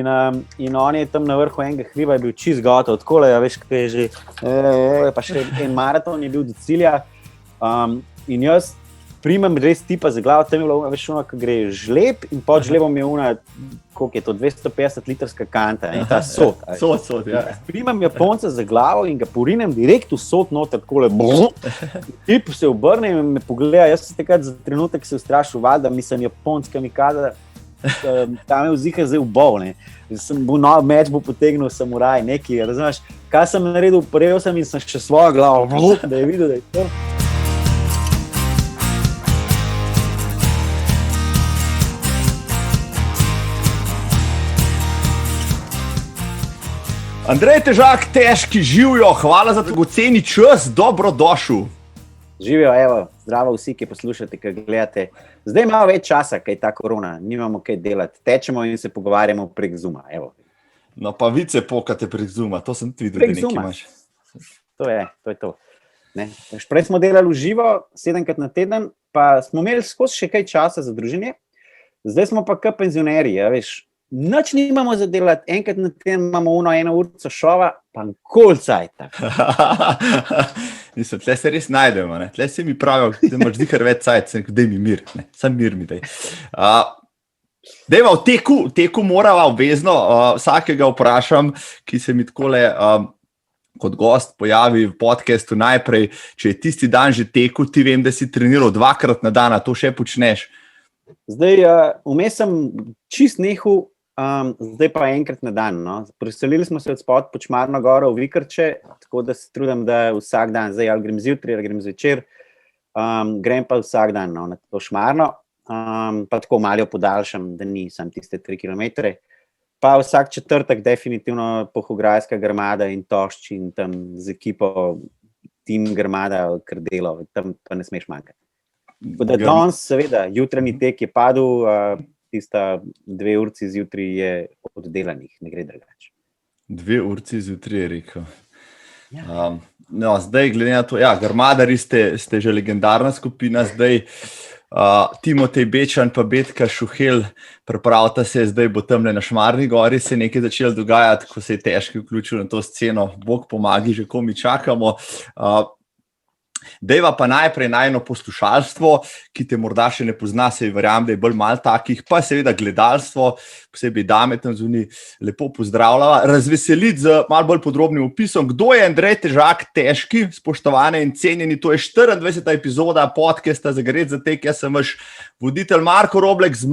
In on je tam na vrhu enega hriba, je bil čist gotov, tako je, veš, kaj je že, pa še en maraton je bil do cilja. In jaz primem res tipa za glavo, tam je bilo, veš, ono, ko gre žleb in pod žlebom je ona, koliko je to, 250 litrska kanta, in ta sod. Sod, ja. Primem Japonca za glavo in ga porinem direkt v sod noter, takole, tip se obrne in me pogleda, jaz sem takrat za trenutek se ustrašil, valjda, mislim, Japonska mi kada, tam je vzika zdaj ubol, ne. Nov meč bo potegnil samuraj, nekaj, razumeš, kaj sem naredil, prejel sem in sem še svojo glavo, da je videl, da je to. Andrej Težak, težki, živijo, hvala za dragoceni čas, dobrodošel. Živijo, evo, zdravo vsi, ki poslušate, ki gledate. Zdaj malo več časa, kaj je ta korona, nimamo kaj delati, tečemo in se pogovarjamo prek Zooma, evo. No pa vice pokate prek Zooma, to sem videl, da nekaj imaš. To je to. Ne? Prej smo delali v živo, 7krat na teden, pa smo imeli skozi še kaj časa za druženje, zdaj smo pa kot penzionerji, ja, veš, nič nimamo za delati, enkrat na teden imamo eno urco šova, pa nikoli cajta. Mislim, tle se res najdemo, ne? Tle se mi pravijo, da imaš zihar več cajt, daj mi mir, ne? Sam mir mi daj. Dejva, v teku morava obvezno, vsakega vprašam, ki se mi takole kot gost pojavi v podcastu najprej, če je tisti dan že teku, ti vem, da si treniral 2krat na dan, a to še počneš? Zdaj, vmes sem čist nehal, zdaj pa enkrat na dan. No. Preselili smo se od spod po Čmarno goro v Vikrče, tako da se trudim, da vsak dan, zdaj ali grem zjutraj, ali grem zvečer, grem pa vsak dan no, na to Šmarno, pa tako malo podaljšam, da ni sam tiste 3 kilometre. Pa vsak četrtek definitivno Pohograjska grmada in Tošč in tam z ekipo tim grmada Krdelo, tam pa ne smeš manjkati. Da danes, seveda, jutranji tek je padel, tista 2 urci zjutraj je oddelanih, ne gre drugače. 2 urci zjutraj je rekel. Ja. No, zdaj, glede na to, ja, grmadari ste že legendarna skupina, zdaj Timotej Bečan pa Betka Šuhel, pripravita se, zdaj bo tamle na Šmarni gori se nekaj začelo dogajati, ko se je težko vključil na to sceno, Bog pomagi, že ko mi čakamo. Dejva pa najprej najno poslušalstvo, ki te morda še ne pozna, se verjamem, da je bolj malo takih, pa seveda gledalstvo, posebej dame tam zunaj, lepo pozdravljava. Razveseliti z malo bolj podrobnim opisom, kdo je Andrej Težak, težki, spoštovane in cenjeni, to je 24. epizoda podcasta Zagret za tek, jaz sem vaš voditelj Marko Roblek, s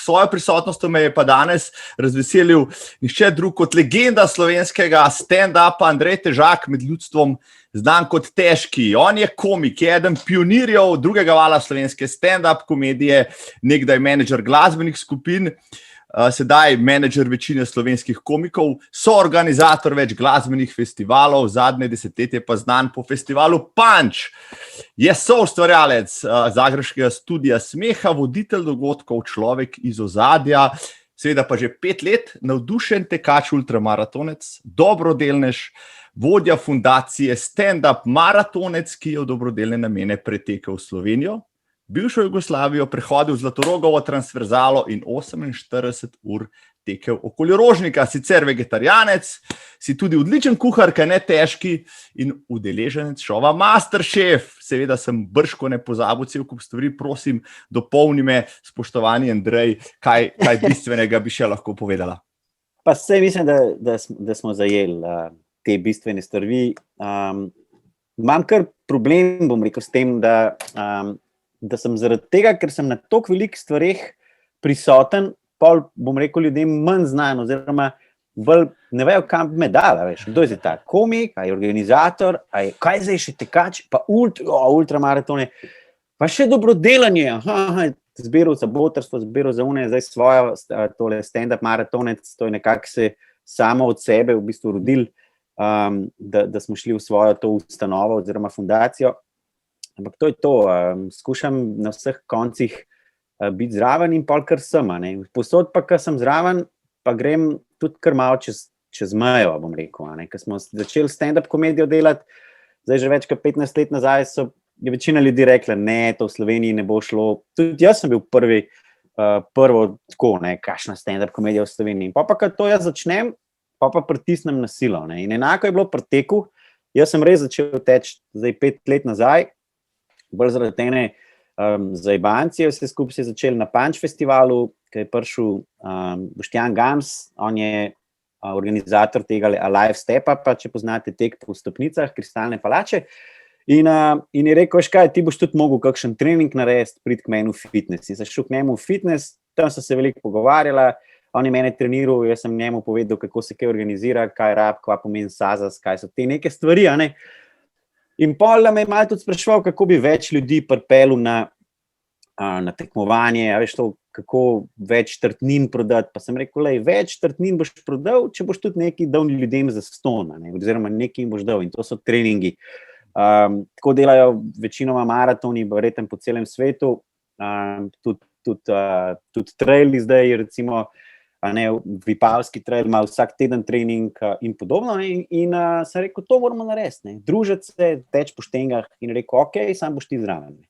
svojo prisotnostjo me je pa danes razveselil nihče drug kot legenda slovenskega stand-upa Andrej Težak, med ljudstvom znan kot težki. On je komik, je eden pionirjev drugega vala slovenske stand-up komedije, nekdaj menedžer glasbenih skupin, sedaj menedžer večine slovenskih komikov, soorganizator več glasbenih festivalov, zadnje desetletje pa znan po festivalu Punch. Je soustvarjalec zagrebškega studia Smeha, voditelj dogodkov, človek iz ozadja, seveda pa že 5 let navdušen tekač, ultramaratonec, dobrodelnež, vodja fundacije Stand-up Maratonec, ki je v dobrodelne namene pretekel Slovenijo, bivšo Jugoslavijo, prehodil Zlatorogovo transverzalo in 48 ur tekel okoli Rožnika, sicer vegetarijanec, si tudi odličen kuhar, kaj ne težki, in udeleženec šova Masterchef. Seveda sem brško ne pozabil cel kup stvari, prosim, dopolni me, spoštovani Andrej, kaj bistvenega bi še lahko povedala. Pa sej mislim, da smo zajeli te bistvene stvari. Imam kar problem, bom rekel, s tem, da sem zaradi tega, ker sem na toliko velikih stvareh prisoten, pol, bom rekel, ljudem manj znan, oziroma bolj ne vejo, kam me dala, veš, kdo je ta komik, a je organizator, kaj je zdaj še tekač, pa ultramaratone, pa še dobrodelanje, zbiral za botrstvo, zbiral za une, zdaj svojo, tole stand-up maratonec, to je nekako se samo od sebe v bistvu rodil, da smo šli v svojo to ustanovo oziroma fundacijo. Ampak to je to, skušam na vseh koncih biti zraven in pol kar sem. Posod pa, ko sem zraven, pa grem tudi kar malo čez mejo, bom rekel. Ko smo začeli stand-up komedijo delati, zdaj že več kot 15 let nazaj, je večina ljudi rekla, ne, to v Sloveniji ne bo šlo. Tudi jaz sem bil prvi, prvo tako, kakšna stand-up komedija v Sloveniji. In pa, ko to jaz začnem, pa pritisnem na silo. Ne. In enako je bilo pri teku. Jaz sem res začel teči zdaj 5 let nazaj, bolj zaradi ene zajbancije, vse skupaj se je začel na Punch festivalu, ki je prišel Boštjan Gams, on je organizator tega Alive Step-upa, če poznate tek po stopnicah, kristalne palače. In je rekel, veš kaj, ti boš tudi mogel kakšen trening narediti, priti k meni v fitness. In sem šel k njemu v fitness, tam so se veliko pogovarjala, on je mene treniral, jaz sem njemu povedal, kako se kaj organizira, kaj rab, kva pomeni sazas, kaj so te neke stvari, a ne. In pol me je malo tudi spraševal, kako bi več ljudi pripeljal na tekmovanje, a veš to, kako več trtnin prodati, pa sem rekel, več trtnin boš prodal, če boš tudi nekaj dal ljudem za ston, oziroma nekaj jim boš dal, in to so treningi. Tako delajo večinoma maratoni, verjetno po celem svetu, tudi traili zdaj, recimo, Vipavski trail ima vsak teden trening in podobno, in sem rekel, to moramo narediti, družiti se, teči po štengah, in rekel, ok, sam boš ti zraven.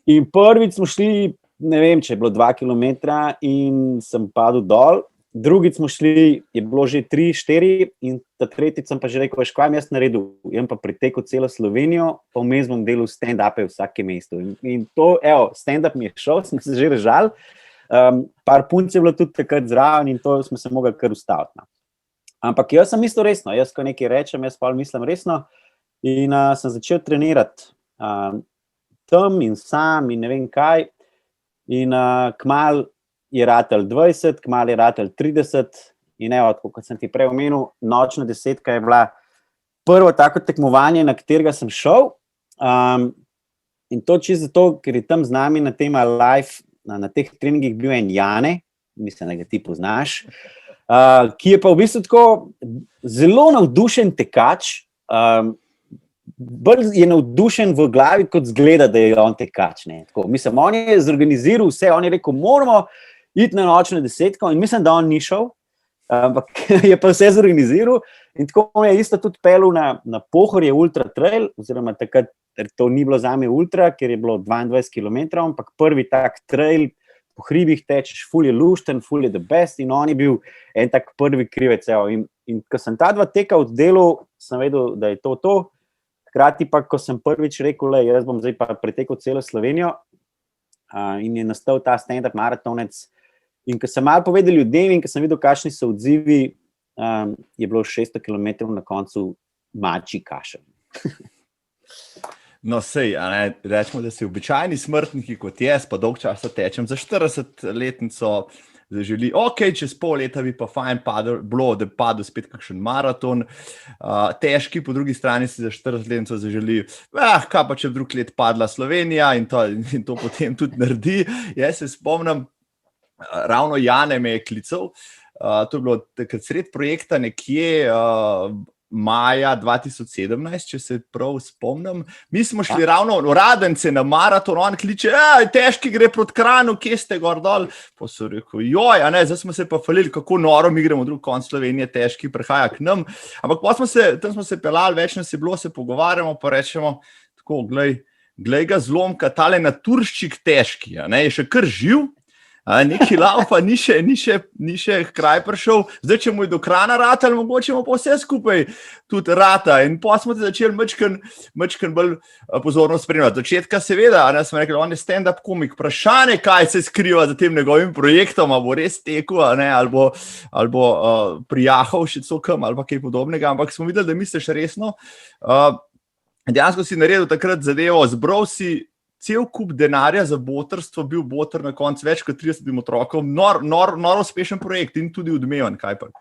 In prvič smo šli, ne vem, če je bilo 2 kilometra in sem padel dol, drugič smo šli, je bilo že 3-4 in ta tretjič sem pa že rekel, veš, kaj jaz naredil, jem pa pretekel celo Slovenijo, pa vmes bom delal stand-upe v vsakem mestu. In to, stand-up mi je šel, smo se že režali, par punc je bilo tudi takrat zraven in to smo se mogli kar ustaviti. Ampak jaz sem mislil resno, jaz ko nekaj rečem, jaz pa mislim resno in sem začel trenirati tam in sam in ne vem kaj in kmalu je ratel 20, kmalu je ratel 30 in kot sem ti prej omenil, nočna desetka je bila prvo tako tekmovanje, na katerega sem šel in to čisto zato, ker je tam z nami na tem live, na teh treningih bil en Jane, mislim, da ga ti poznaš, ki je pa v bistvu tako zelo navdušen tekač, bolj je navdušen v glavi, kot zgleda, da je on tekač. Mislim, on je zorganiziral vse, on je rekel, moramo iti na nočno desetko in mislim, da on ni šel, ampak je pa vse zorganiziral in tako on je isto tudi pelil na Pohorje ultra trail, oziroma takrat, to ni bilo zame ultra, ker je bilo 22 km, ampak prvi tak trail po hribih tečeš, ful je lušten, ful je the best in on je bil en tak prvi krivec. In ko sem ta 2 teka oddelal, sem vedel, da je to. Hkrati pa, ko sem prvič rekel, jaz bom zdaj pa pretekel celo Slovenijo in je nastal ta stand-up maratonec. In ko sem malo povedal ljudem in ko sem videl, kakšni so odzivi, je bilo 600 km na koncu mačji kašelj. No, sej, rečemo, da si običajni smrtniki kot jaz, pa dolg časa tečem za 40-letnico, zaželi, čez pol leta bi pa fajn bilo, da padel spet kakšen maraton, težki, po drugi strani si za 40-letnico zaželi, kaj pa če v drug let padla Slovenija in to potem tudi naredi. Jaz se spomnim, ravno Jane me je klical, to je bilo takrat sred projekta nekje maja 2017, če se prav spomnim. Mi smo šli ravno Radence na maraton, on kliče, težki gre proti Kranju, kje ste gor dol? Pa so rekel, zdaj smo se pa falili, kako noro mi gremo v drug konc Slovenije, težki prihaja k nam. Ampak tam smo se pelali, več nas je bilo, se pogovarjamo, pa rečemo, tako, glej ga zlomka, tale naturščik težki, je še kar živ, neki laufa, ni še kraj prišel, zdaj, če mu je do Krana rata, ali mogoče mu pa vse skupaj tudi rata. In pa smo te začeli mačken bolj pozorno spremljati. Začetka seveda, smo rekli, on je stand-up komik, vprašanje, kaj se skriva za tem njegovim projektom, ali bo res tekel, ali bo prijahal še cokam, ali pa kaj podobnega, ampak smo videli, da misliš resno. Dejansko si naredil takrat zadevo, zbral si cel kup denarja za botrstvo, bil botr na koncu več kot 30 otrokom, noro uspešen projekt in tudi odmeven, kaj pa?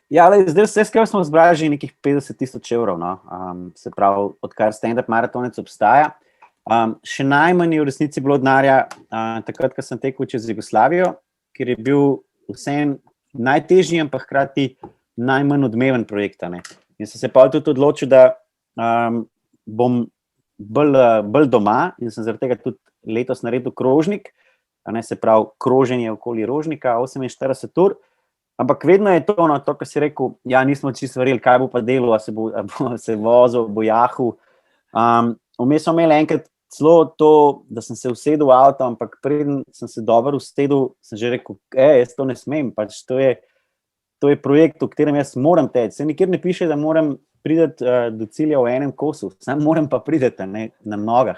Zdaj vse skupaj smo zbrali že nekih 50,000 evrov, se pravi, odkar stand-up maratonec obstaja. Še najmanj je v resnici bilo denarja takrat, ko sem tekel čez Jugoslavijo, ker je bil vseeno najtežji, ampak hkrati najmanj odmeven projekt. In sem se pa tudi odločil, da bom bolj doma in sem zaradi tega tudi letos naredil krožnik, se pravi kroženje okoli Rožnika, 48 ur, ampak vedno je to, kar si rekel, nismo čisto verjeli, kaj bo pa delal, a se vozil, bo jahal. Vmes smo imeli enkrat celo to, da sem se usedel v avto, ampak preden sem se dobro usedel, sem že rekel, jaz to ne smem, pač to je projekt, v katerem jaz moram teči. Se nikjer ne piše, da moram priti do cilja v enem kosu, sam moram pa priti na nogah.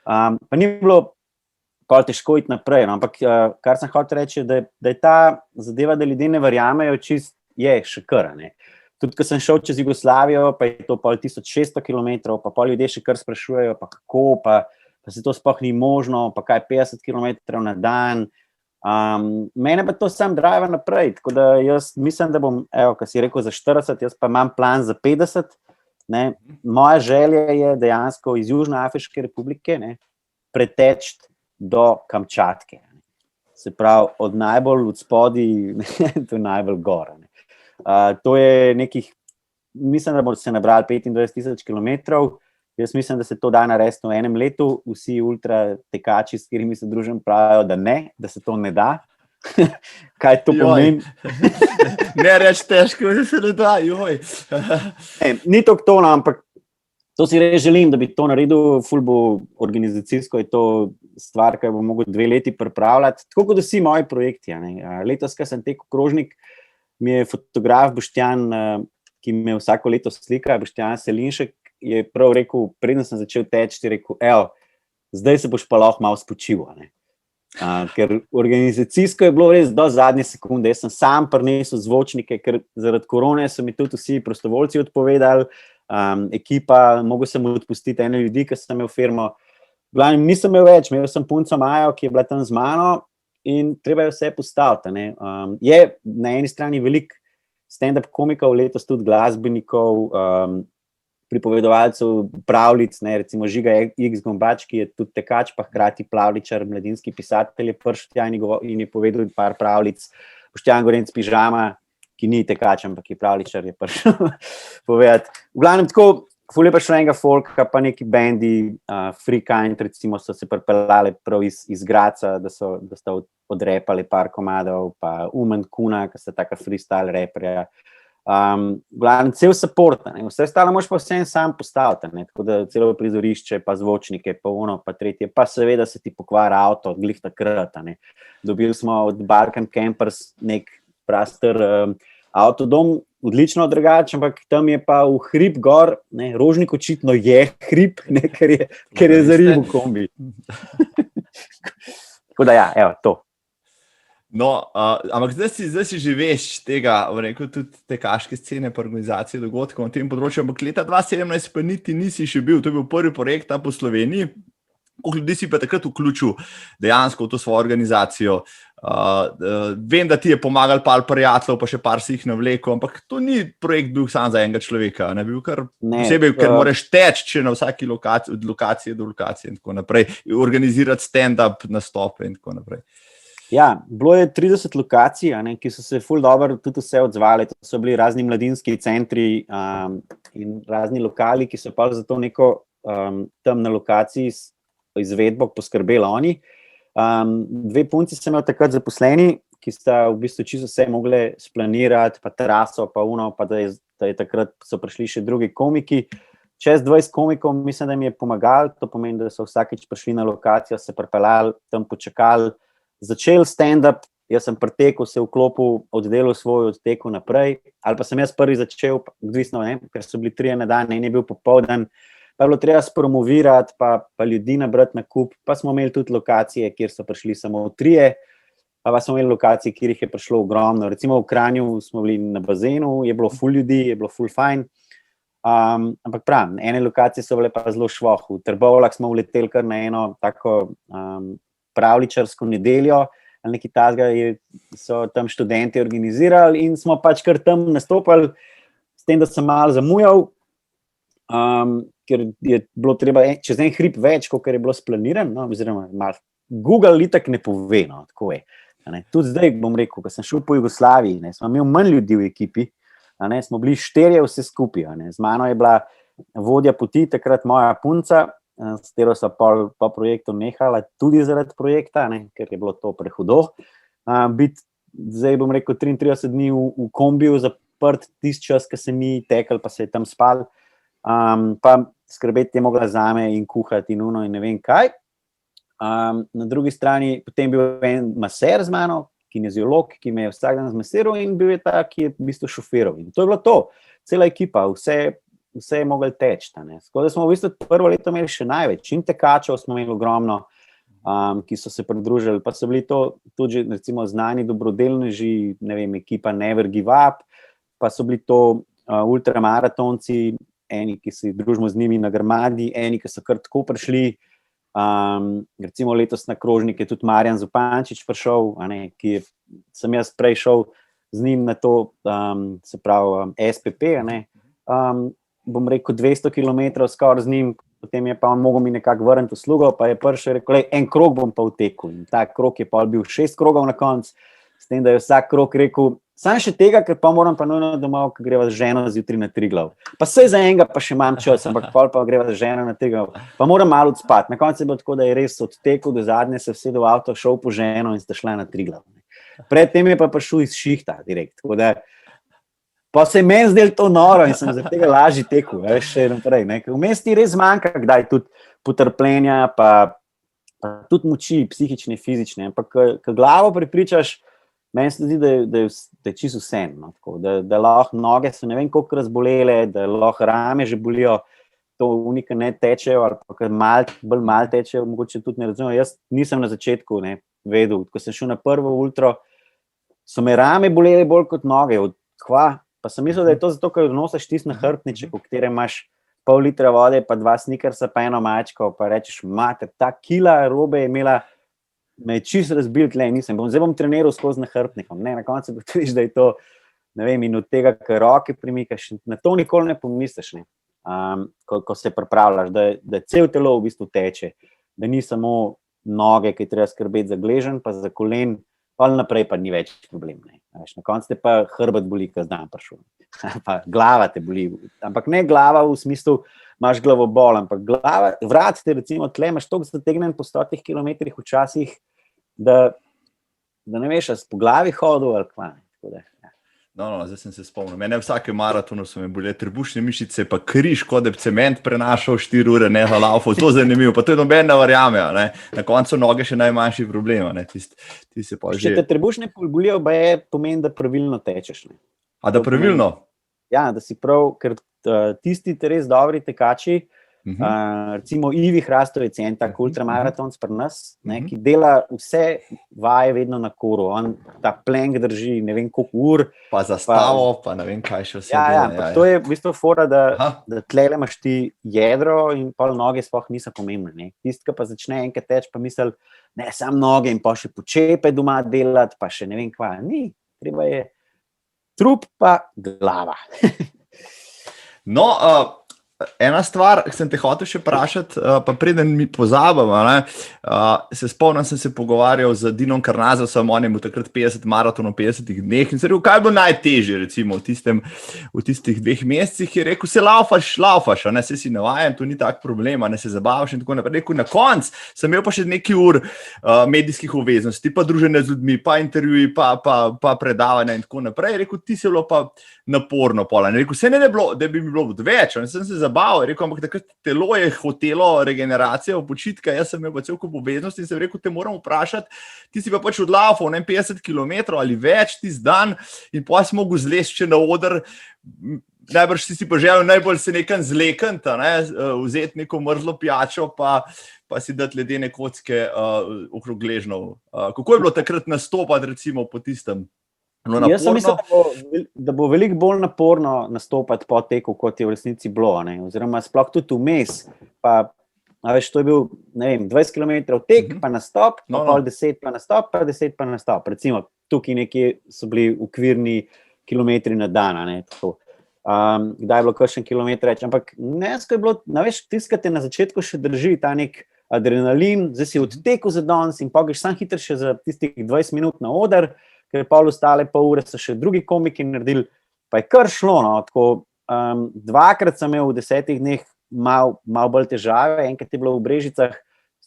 Pa ni bilo pol težko iti naprej, no? Ampak kar sem hotel reči, da je ta zadeva, da ljudje ne verjamejo, je še kar, ne. Tudi, ko sem šel čez Jugoslavijo, pa je to pol 1600 kilometrov, pa pol ljudje še kar sprašujejo, pa kako, pa se to sploh ni možno, pa kaj 50 kilometrov na dan. Mene pa to sam drive naprej, tako da jaz mislim, da bom, ko si rekel za 40, jaz pa imam plan za 50, ne. Moja želja je dejansko iz Južnoafriške republike, ne, preteči do Kamčatke. Se pravi, od najbolj od spodaj do najbolj gora. To je nekih, mislim, da bo se nabrali 25,000 kilometrov. Jaz mislim, da se to da narediti v enem letu. Vsi ultra tekači, s katerimi se družim, pravijo, da se to ne da. Kaj to pomeni? Ne reči težko, da se ne da, Ni to, ampak to si res želim, da bi to naredil. Ful bo organizacijsko, je to stvar, ki bo mogel 2 leti pripravljati. Tako kot vsi moji projekti. Letos, ko sem tekel krožnik, mi je fotograf Boštjan, ki me vsako leto slika, Boštjan Selinšek, je prav rekel, preden sem začel teči, je rekel, zdaj se boš pa lahko malo spočil. Ker organizacijsko je bilo res do zadnje sekunde. Jaz sem sam prinesel zvočnike, ker zaradi korone so mi tudi vsi prostovoljci odpovedali, ekipa, mogel sem odpustiti ene ljudi, ki sem imel firmo. Glavnem, nisem imel več, imel sem punco Majo, ki je bila tam z mano, in treba je vse postaviti. Je na eni strani veliko stand-up komikov, letos tudi glasbenikov, pripovedovalcev pravljic, recimo Žiga X Gombač, ki je tudi tekač, pa hkrati pravličar, mladinski pisatelj, je prišel tja in je povedal par pravljic. Boštjan Gorenc Pižama, ki ni tekač, ampak je pravličar, je prišel povedati. V glavnem tako, ful je prišel enega folka, pa neki bendi, Free Kind, recimo, so se pripeljali prav iz Graca, da so odrepali par komadov, pa Umen Kuna, ki sta taka freestyle reperja. V glavnem, cel support, vse stalo moš pa vsem sam postaviti, tako da celo prizorišče, pa zvočnike, pa ono, pa tretje, pa seveda se ti pokvari avto, glih takrat. Dobili smo od Balkan Campers nek praster avtodom, odlično drugače, ampak tam je pa v hrib gor, Rožnik očitno je hrib, ker je zaribil kombi. Tako da to. No, ampak zdaj si že veš tega, rekel tudi tekaške scene, pa organizacije dogodkov na tem področju, ampak leta 2017 pa nisi še bil, to je bil prvi projekt tam po Sloveniji. Koliko ljudi si pa takrat vključil dejansko v to svojo organizacijo? Vem, da ti je pomagal par prijateljev, pa še par si jih navlekel, ampak to ni projekt bil sam za enega človeka, ne bil kar posebej, ker moraš teči, če na vsaki lokaciji, od lokacije do lokacije in tako naprej, organizirati stand-up nastope in tako naprej. Ja, bilo je 30 lokacij, ki so se ful dobro tudi vse odzvali. To so bili razni mladinski centri in razni lokali, ki so pa za to neko tam na lokaciji izvedbo poskrbeli oni. 2 punci sem imel takrat zaposleni, ki sta v bistvu čisto vse mogli splanirati, pa teraso, pa pa da je takrat so prišli še drugi komiki. Čez 20 komikov mislim, da mi je pomagal, to pomeni, da so vsakič prišli na lokacijo, se pripeljali, tam počakali, začel stand-up, jaz sem pretekel, se vklopil, oddelal svoj, odtekel naprej, ali pa sem jaz prvi začel, odvisno, ker so bili 3 na dan, en je bil popoldan, pa je bilo treba spromovirati, pa ljudi nabrati na kup, pa smo imeli tudi lokacije, kjer so prišli samo 3, pa smo imeli lokacije, kjer jih je prišlo ogromno. Recimo v Kranju smo bili na bazenu, je bilo ful ljudi, je bilo ful fajn, ampak pravim, ene lokacije so bile pa zelo švoh. V Trbovljah smo uleteli kar na eno tako pravličarsko nedeljo, ali nekaj takega so tam študenti organizirali in smo pač kar tam nastopali, s tem, da sem malo zamujal, ker je bilo treba čez en hrib več, kot je bilo splanirano, oziroma Google itak ne pove, tako je. Tudi zdaj bom rekel, ko sem šel po Jugoslaviji, smo imeli manj ljudi v ekipi, smo bili 4 vse skupaj, z mano je bila vodja poti, takrat moja punca, s katero so po projektu nehala, tudi zaradi projekta, ker je bilo to prehudo. Zdaj bom rekel 33 dni v kombiju zaprt, tisti čas, ko se mi tekel, pa se je tam spal. Pa skrbeti je mogla zame in kuhati in uno in ne vem kaj. Na drugi strani potem bil en maser z mano, kineziolog, ki me je vsak dan zmasiral in bil je ta, ki je v bistvu šofiral. In to je bilo to, cela ekipa, vse je mogel teči. Tako da smo v bistvu prvo leto imeli še največ. In tekačev smo imeli ogromno, ki so se pridružili, pa so bili to tudi recimo znani dobrodelneži, ne vem, ekipa Never Give Up, pa so bili to ultramaratonci, eni, ki se družimo z njimi na Grmadi, eni, ki so kar tako prišli. Recimo letos na krožnik je tudi Marjan Zupančič prišel, sem jaz prej šel z njim na to, se pravi SPP, bom rekel 200 km skoraj z njim, potem je pa on mogel mi nekako vrniti uslugo, pa je prišel rekel, en krog bom pa vtekel. In ta krog je pa bil 6 krogov na konc, s tem, da je vsak krog rekel, sam še tega, ker pa moram pa nujno domov, ker greva z ženo zjutraj na Triglav. Pa saj za enega pa še imam čas, ampak pol pa greva z ženo na Triglav. Pa moram malo odspati. Na koncu je bilo tako, da je res odtekel do zadnje, se vsedel v avto, šel po ženo in sta šla na Triglav. Predtem je pa prišel iz šihta direkt. Tako da pa se je meni zdelo to noro in sem zaradi tega lažje tekel, še naprej. Vmes ti res manjka, kdaj tudi potrpljenja, pa tudi moči, psihične, fizične. Ampak ko glavo prepričaš, meni se zdi, da je čisto vse, da lahko noge so ne vem koliko razbolele, da lahko rame že bolijo, to unika ne tečejo, ali pa bolj malo tečejo, mogoče tudi ne razumem. Jaz nisem na začetku vedel, ko sem šel na prvo ultro, so me rame bolele bolj kot noge, pa sem mislil, da je to zato, ker nosiš tisti nahrbtniček, v katerem imaš pol litra vode, pa 2 snickersa, pa 1 mačko, pa rečeš, mater, ta kila robe je imela, me je čisto razbil tle, zdaj bom treniral skozi nahrbtnikom, na koncu pa vidiš, da je to, ne vem, in od tega, ker roke premikaš, na to nikoli ne pomisliš, ko se pripravljaš, da cel telo v bistvu teče, da ni samo noge, ki treba skrbeti za gleženj, pa za kolen, pa naprej pa ni več problem. Na koncu te pa hrbet boli, ko zdan prišel, pa glava te boli, ampak ne glava v smislu, imaš glavobol, ampak glava, vrat te recimo tle, imaš toliko zategnen po 100 kilometrih včasih, da ne veš, po glavi hodil ali kva. No, zdaj sem se spomnil. Mene vsake maratonu so me bile trebušne mišice, pa križ, kot da bi cement prenašal 4 ure, ne laufal, to zanimivo, pa to je noben ne verjame, na koncu noge še najmanjši problem. Če te trebušne bolijo, pomeni, da pravilno tečeš. A da pravilno? Ja, da si prav, ker tisti res dobri tekači, recimo Ivi Hrastovec je en tak ultramaratonc pri nas, ki dela vse vaje vedno na koru, on ta plank drži ne vem koliko ur. Pa zastavo, pa ne vem kaj še vse dela. To je v bistvu fora, da tlele imaš ti jedro in pol noge sploh niso pomembne. Tisti, ki pa začne enkrat teči, pa misli, ne, sam noge in pa še počepe doma delati, pa še ne vem kva. Ni, treba je trup pa glava. No, ena stvar, ki sem te hotel še vprašati, pa preden mi pozabim, se spomnim, sem se pogovarjal z Dinom Karnazosom, on je imel takrat 50 maratonov v 50 dneh in se rekel, kaj bo najtežje recimo v tistih 2 mesecih, je rekel, se laufaš, se si navajen, to ni tak problem, ne se zabavaš in tako naprej. Rekel, na konc sem imel pa še nekaj ur medijskih obveznosti, pa druženje z ljudmi, pa intervjuji, pa predavanja in tako naprej. Rekel, ti se bilo pa naporno pola. Rekel, se ne bilo, da bi mi bilo odveč, sem se zabaval, rekel, ampak takrat telo je hotelo regeneracijo, počitka, jaz sem imel pa cel kup obveznosti in sem rekel, te moram vprašati, ti si pa pač odlaufal 50 km ali več tisti dan in pa si mogel zlesti še na oder, najbrž si pa želel najbolj se nekam zlekant, vzeti neko mrzlo pijačo, pa si dati ledene kocke okrog gležnjev. Kako je bilo takrat nastopati recimo po tistem? Jaz sem mislil, da bo veliko bolj naporno nastopati po teku, kot je v resnici bilo, oziroma sploh tudi vmes, pa veš, to je bil, ne vem, 20 km tek, pa nastop, pa pol 10 pa nastop, pa 10 pa nastop, recimo tukaj nekje so bili okvirni kilometri na dan, tako. Kdaj je bilo kakšen kilometr reč, ampak nesko je bilo, veš, tiskate na začetku še drži ta nek adrenalin, zdaj si odtekel za danes in pogeš sam hitro še za tistih 20 minut na oder, ker pol ostale pol ure so še drugi komiki naredili, pa je kar šlo, tako, 2-krat sem imel v 10 dneh malo bolj težave, enkrat je bilo v Brežicah,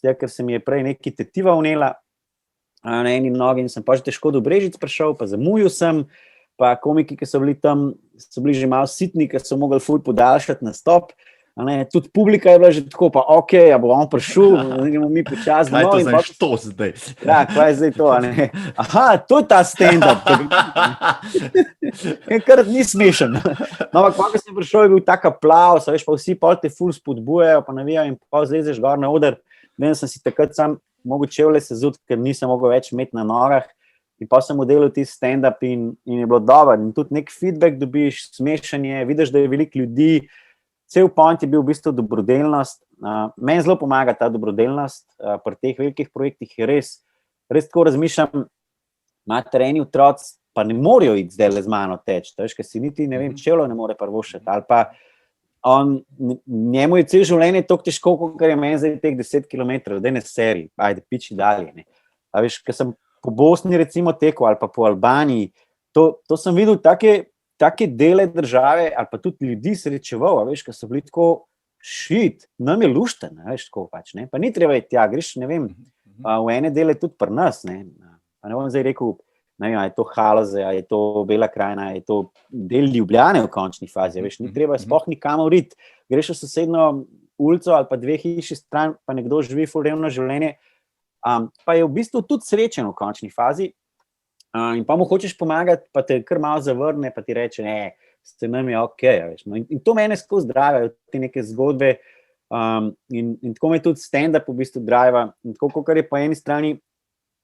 ker se mi je prej nekaj tetiva vnela na eni nogi in sem pa že težko do Brežic prišel, pa zamujil sem, pa komiki, ki so bili tam, so bili že malo sitni, ker so mogli ful podaljšati nastop, Tudi publika je bila že tako, pa ok, a bo on prišel, gremo mi počasi Kaj je domov. to za štos zdaj? Ja, kaj je zdaj to? Aha, to je ta stand-up. Kar ni smešen. No, ampak ko sem prišel, je bil tak aplavz, veš, pa vsi pol te ful spodbujajo, pa navijajo in pol zlezeš gor na oder. Vem, sem si takrat sam mogel čevlje sezut, ker nisem mogel več imeti na nogah. In pa sem modelil ti stand-up in je bilo dobro. In tudi nek feedback dobiš, smešanje, vidiš, da je veliko ljudi. Cel point je bil v bistvu dobrodelnost. Meni zelo pomaga ta dobrodelnost pri teh velikih projektih. Res tako razmišljam, imate eni otroci, pa ne morejo iti zdaj le z mano teči, ker si niti ne vem, čevljo ne more prvošiti. Ali pa njemu je cel življenje toliko težko, kot je meni zdaj teh 10 km, da ne seri, ajde, piči dalje. A veš, ker sem po Bosni recimo tekel ali pa po Albaniji, to sem videl take dele države, ali pa tudi ljudi srečeval, veš, ki so bili tako šit, nam je lušten, veš, tako pač, ne, pa ni treba iti tja, greš, ne vem, v ene dele tudi pri nas, ne, pa ne bom zdaj rekel, ne vem, je to Haloze, je to Bela krajina, je to del Ljubljane v končni fazi, veš, ni treba sploh nikamor iti, greš v sosednjo ulico ali pa 2 hiši stran, pa nekdo živi ful revno življenje, pa je v bistvu tudi srečen v končni fazi, in pa mu hočeš pomagati, pa te kar malo zavrne, pa ti reče, ne, ste nam je ok. Veš, no? In to mene skozi zdravijo, te neke zgodbe, in tako me tudi stand-up v bistvu driva. In tako, kar je po eni strani,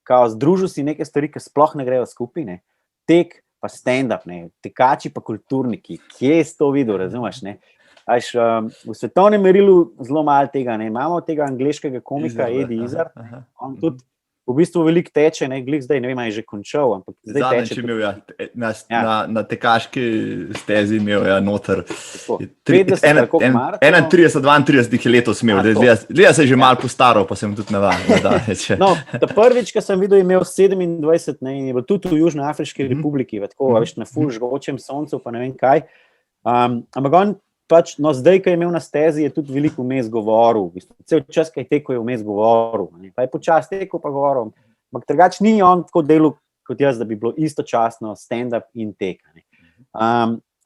kao združil si neke stvari, ki sploh ne grejo skupaj, ne? Tek pa stand-up, ne? Tekači pa kulturniki, kje si to videl, razumeš, ne? Až, v svetovnem merilu zelo malo tega, ne? Imamo tega angleškega komika Eddie Izzard, on tudi v bistvu veliko teče, ne, glih zdaj, ne vem, je že končal, ampak zdaj zadnjič teče. Imel na tekaški stezi imel noter 31-32 je letos imel, gleda se je že malo postaral, pa sem tudi navadil. No, ta prvič, ko sem videl, je imel 27, ne, in je bil tudi v Južnoafriški republiki, tako, veš, na ful žgočem soncu, pa ne vem kaj. Ampak on pač, no zdaj, ko je imel na stezi, je tudi veliko vmes govoril, v bistvu, cel čas, ko je tekel, je vmes govoril, pa je počas tekel pa govoril, ampak drugač ni on tako delal kot jaz, da bi bilo istočasno stand-up in tek.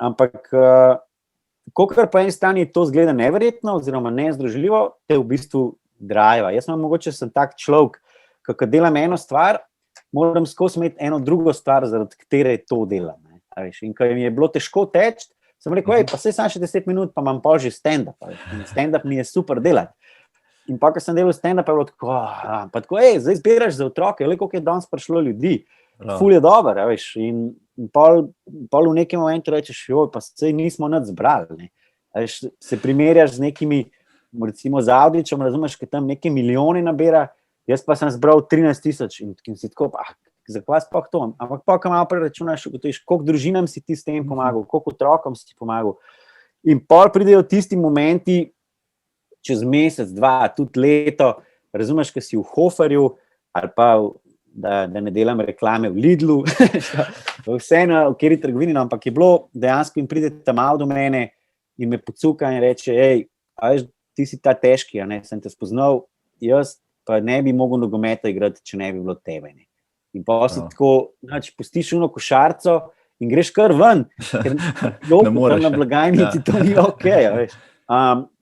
Ampak, kolikor po eni strani to zgleda neverjetno oziroma nezdružljivo, te v bistvu driva. Jaz mogoče sem tak človek, ko delam eno stvar, moram skozi imeti eno drugo stvar, zaradi katere to delam. In ko mi je bilo težko teči, sem rekel, pa saj sam še 10 minut, pa imam pol že stand-up. Stand-up mi je super delati. In pa, ko sem delal stand-up, je bilo tako, pa tako, zdaj zbiraš za otroke, koliko je danes prišlo ljudi, ful je dober, veš, in pol v nekem momentu rečeš, pa saj nismo nič zbrali, veš, se primerjaš z nekimi, recimo z Avdičem, razumeš, ki tam neke milijone nabira, jaz pa sem zbral 13,000 in si tako, zakaj sploh to? Ampak pa, ko malo preračunaš, ugotoviš, koliko družinam si ti s tem pomagal, koliko otrokom si ti pomagal. In pol pridejo tisti momenti, čez mesec, 2, tudi leto, razumeš, ko si v Hoferju, ali pa, da ne delam reklame v Lidlu, vseeno, v kateri trgovini, no, ampak je bilo, dejansko jim pride tam malo do mene in me pocuka in reče, veš, ti si ta težki, sem te spoznal, jaz pa ne bi mogel nogometa igrati, če ne bi bilo tebe, ne. In pa si tako, pustiš uno košarco in greš kar ven, ker tam na blagajni ti to ni ok, veš.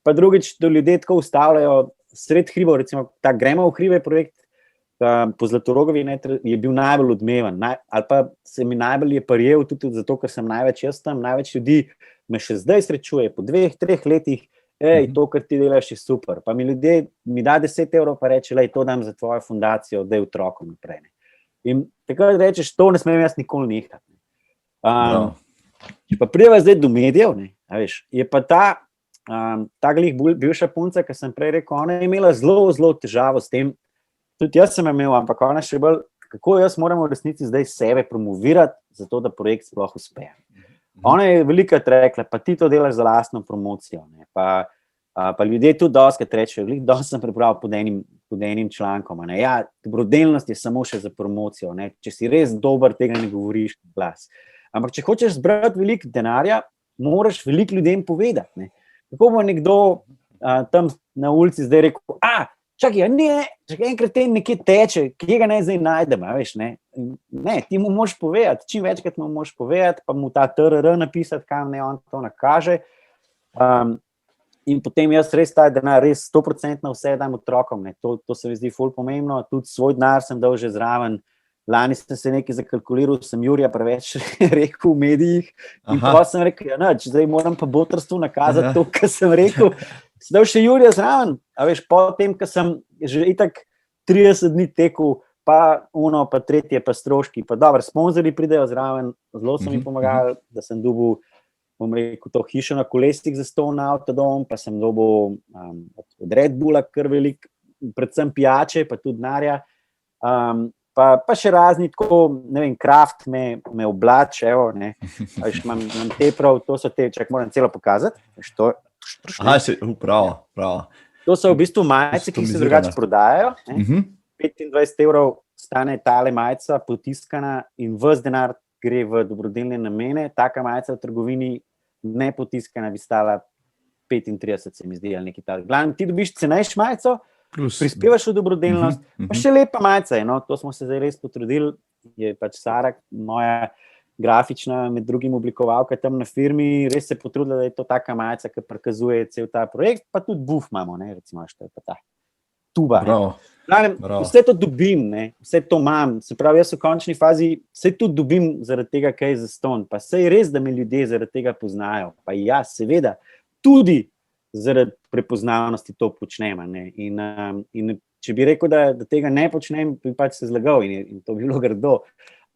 Pa drugič, da ljudje tako ustavljajo sred hribov, recimo ta Gremo v hribe projekt po Zlatorogovi je bil najbolj odmeven, ali pa se mi najbolj je prijel tudi zato, ker sem največ jaz tam, največ ljudi me še zdaj srečuje, po 2-3 letih, to, kar ti delaš, je super. Pa mi ljudje, mi da 10 evrov, pa reče, to dam za tvojo fundacijo, daj otrokom naprej. In takrat rečeš, to ne smem jaz nikoli nehati. Če pa prideva zdaj do medijev, veš, je pa ta glih bivša punca, ki sem prej rekel, ona je imela zelo, zelo težavo s tem, tudi jaz sem imel, ampak ona še bolj, kako jaz moram v resnici zdaj sebe promovirati, zato da projekt sploh uspe. Ona je velikokrat rekla, pa ti to delaš za lastno promocijo, pa ljudje tudi dostikrat rečejo, danes sem prebral pod enim člankom, dobrodelnost je samo še za promocijo, če si res dober, tega ne govoriš glas. Ampak če hočeš zbrati veliko denarja, moraš veliko ljudem povedati. Kako bo nekdo tam na ulici zdaj rekel, čakaj, enkrat ten nekje teče, kje ga naj zdaj najdem, veš, ne, ti mu moraš povedati, čim večkrat mu moraš povedati, pa mu ta TRR napisati, kam ne on to nakaže. In potem jaz res ta denar, res 100% vse dam otrokom. Ne. To se mi zdi ful pomembno. Tudi svoj denar sem dal že zraven. Lani sem se nekaj zakalkuliral, sem Jurija preveč rekel v medijih. In pa sem rekel, ja, nič, zdaj moram pa botrstvu nakazati to, kar sem rekel. Sem dal še Jurija zraven. A veš, potem, ko sem že itak 30 dni tekel, pa uno, pa tretje, pa stroški, pa dobro, sponzorji pridejo zraven, zelo so mi pomagali, da sem dobil, bom rekel, to hišo na kolesih za 100 na avtodom, pa sem dobil od Red Bulla kar velik, predvsem pijače, pa tudi denarja, pa še razni tako, ne vem, Kraft me oblač, evo, ne, imam te prav, to so te, čak moram celo pokazati, Prav. To so v bistvu majice, ki se drugače prodajajo, 25 € stane tale majica potiskana in ves denar gre v dobrodelne namene. Taka majica v trgovini ne potiskana bi stala 35, se mi zdi, ali nekaj takega. Glavno, ti dobiš cenejš majico, prispevaš v dobrodelnost, pa še lepa majica je, no, to smo se zdaj res potrudili, je pač Sara, moja grafična, med drugim oblikovalka tam na firmi, res se potrudila, da je to taka majica, ki prikazuje cel ta projekt, pa tudi buf imamo, ne, recimo, što je pa ta tuba. Vse to dobim, ne? Vse to imam, se pravi, jaz v končni fazi vse to dobim zaradi tega, kaj je zastonj, pa saj res, da me ljudje zaradi tega poznajo, pa ja, seveda, tudi zaradi prepoznavnosti to počnem, ne? In če bi rekel, da tega ne počnem, bi pač se zlagal in to bi bilo grdo,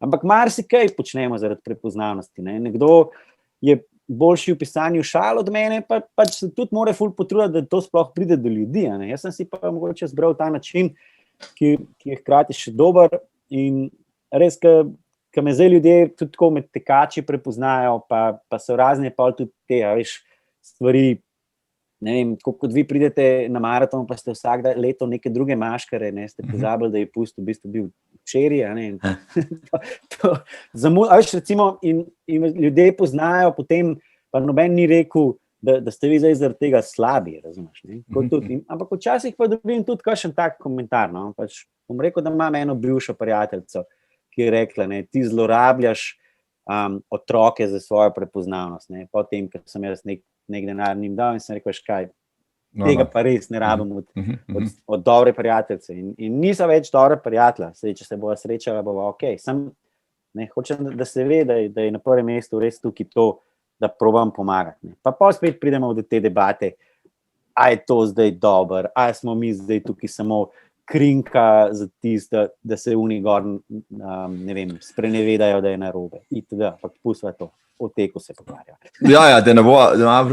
ampak marsikaj počnemo zaradi prepoznavnosti, ne? Nekdo je boljši v pisanju šal od mene, pa pač se tudi mora ful potruditi, da to sploh pride do ljudi. Ne? Jaz sem si pa mogoče zbral ta način, ki je hkrati še dober in res, ko me zdaj ljudje tudi tako med tekači prepoznajo, pa so razne pol tudi te, veš, stvari, ne vem, kot vi pridete na maraton, pa ste vsak leto neke druge maškare, ne, ste pozabili, da je pust v bistvu bil včeraj, ne, veš, recimo, in ljudje poznajo potem, pa noben ni rekel, da ste vi zdaj zaradi tega slabi, razumeš, ne, ampak včasih pa dobim tudi kakšen tak komentar, no, pač bom rekel, da imam eno bivšo prijateljico, ki je rekla, ne, ti zlorabljaš otroke za svojo prepoznavnost, ne, potem, ker sem jaz nek denar njim dal in sem rekel, kaj, tega pa res ne rabim od dobre prijateljice in nisem več dobra prijatelja, če se bova srečala, bova ok, hočem, da se ve, da je na prvem mestu res tukaj to, da probam pomagati, pa spet pridemo do te debate, a je to zdaj dober, a smo mi zdaj tukaj samo krinka za tist, da se oni gor, ne vem, sprenevedajo, da je narobe, itd., pa pustva to. O teku se pogovarja. Ja, da ne bo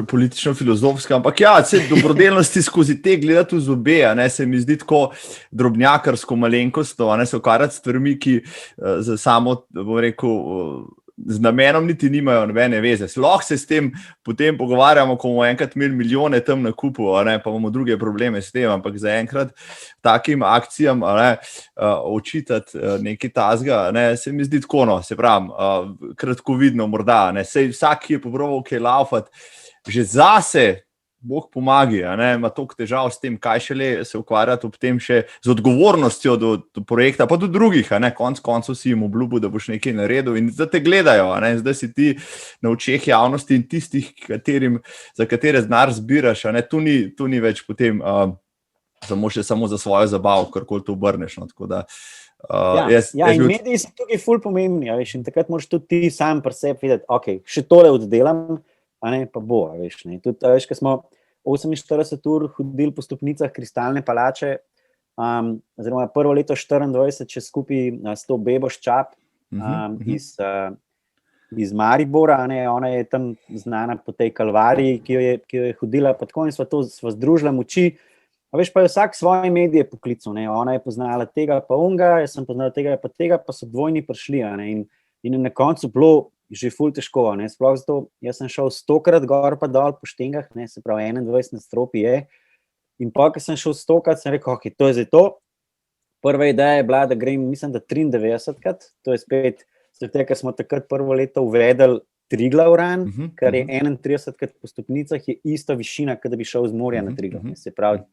politično-filozofska, ampak ja, dobrodelnosti skozi te gledati v zobe, se mi zdi tako drobnjakarsko malenkost, se ukvarjati s stvarmi, ki za samo, bom rekel, z namenom niti nimajo nobene veze. Lahko se s tem potem pogovarjamo, ko bomo enkrat imeli milijone tam na kupu, pa imamo druge probleme s tem, ampak zaenkrat takim akcijam očitati nekaj tazga, se mi zdi tako, no, se pravim, kratkovidno morda, sej vsak, ki je pobroval kaj laufati, že zase, Bog pomagi, ima toliko težav s tem, kaj šele se ukvarjati ob tem še z odgovornostjo do projekta, pa do drugih, konc koncev si jim obljubil, da boš nekaj naredil in zdaj te gledajo, zdaj si ti na očeh javnosti in tistih, za katere denar zbiraš, tu ni več potem samo za svojo zabavo, karkoli to obrneš, no, tako da in mediji so tukaj ful pomembni, veš, in takrat moraš tudi ti sam pri sebi videti, ok, še tole oddelam, pa bo, veš, ne, tudi, veš, ko smo 48 ur hodili po stopnicah Kristalne palače, oziroma prvo leto 24, če skupaj s to Bebo Ščap iz Maribora, ona je tam znana po tej kalvariji, ki jo je hodila, pa tako in sva združila moči, a veš, pa je vsak svoje medije poklical, ona je poznala tega pa onga, jaz sem poznala tega pa tega, pa so dvojni prišli, in na koncu bilo že ful težko, sploh zato, jaz sem šel 100-krat gor pa dol po štengah, se pravi 21 nadstropij je, in pa, ko sem šel 100-krat, sem rekel, ok, to je zdaj to, prva ideja je bila, da grem, mislim, da 93-krat, to je spet, ker smo takrat prvo leto uvedeli Triglav run, kar je 31-krat po stopnicah, je ista višina, kot da bi šel z morja na Triglav, se pravi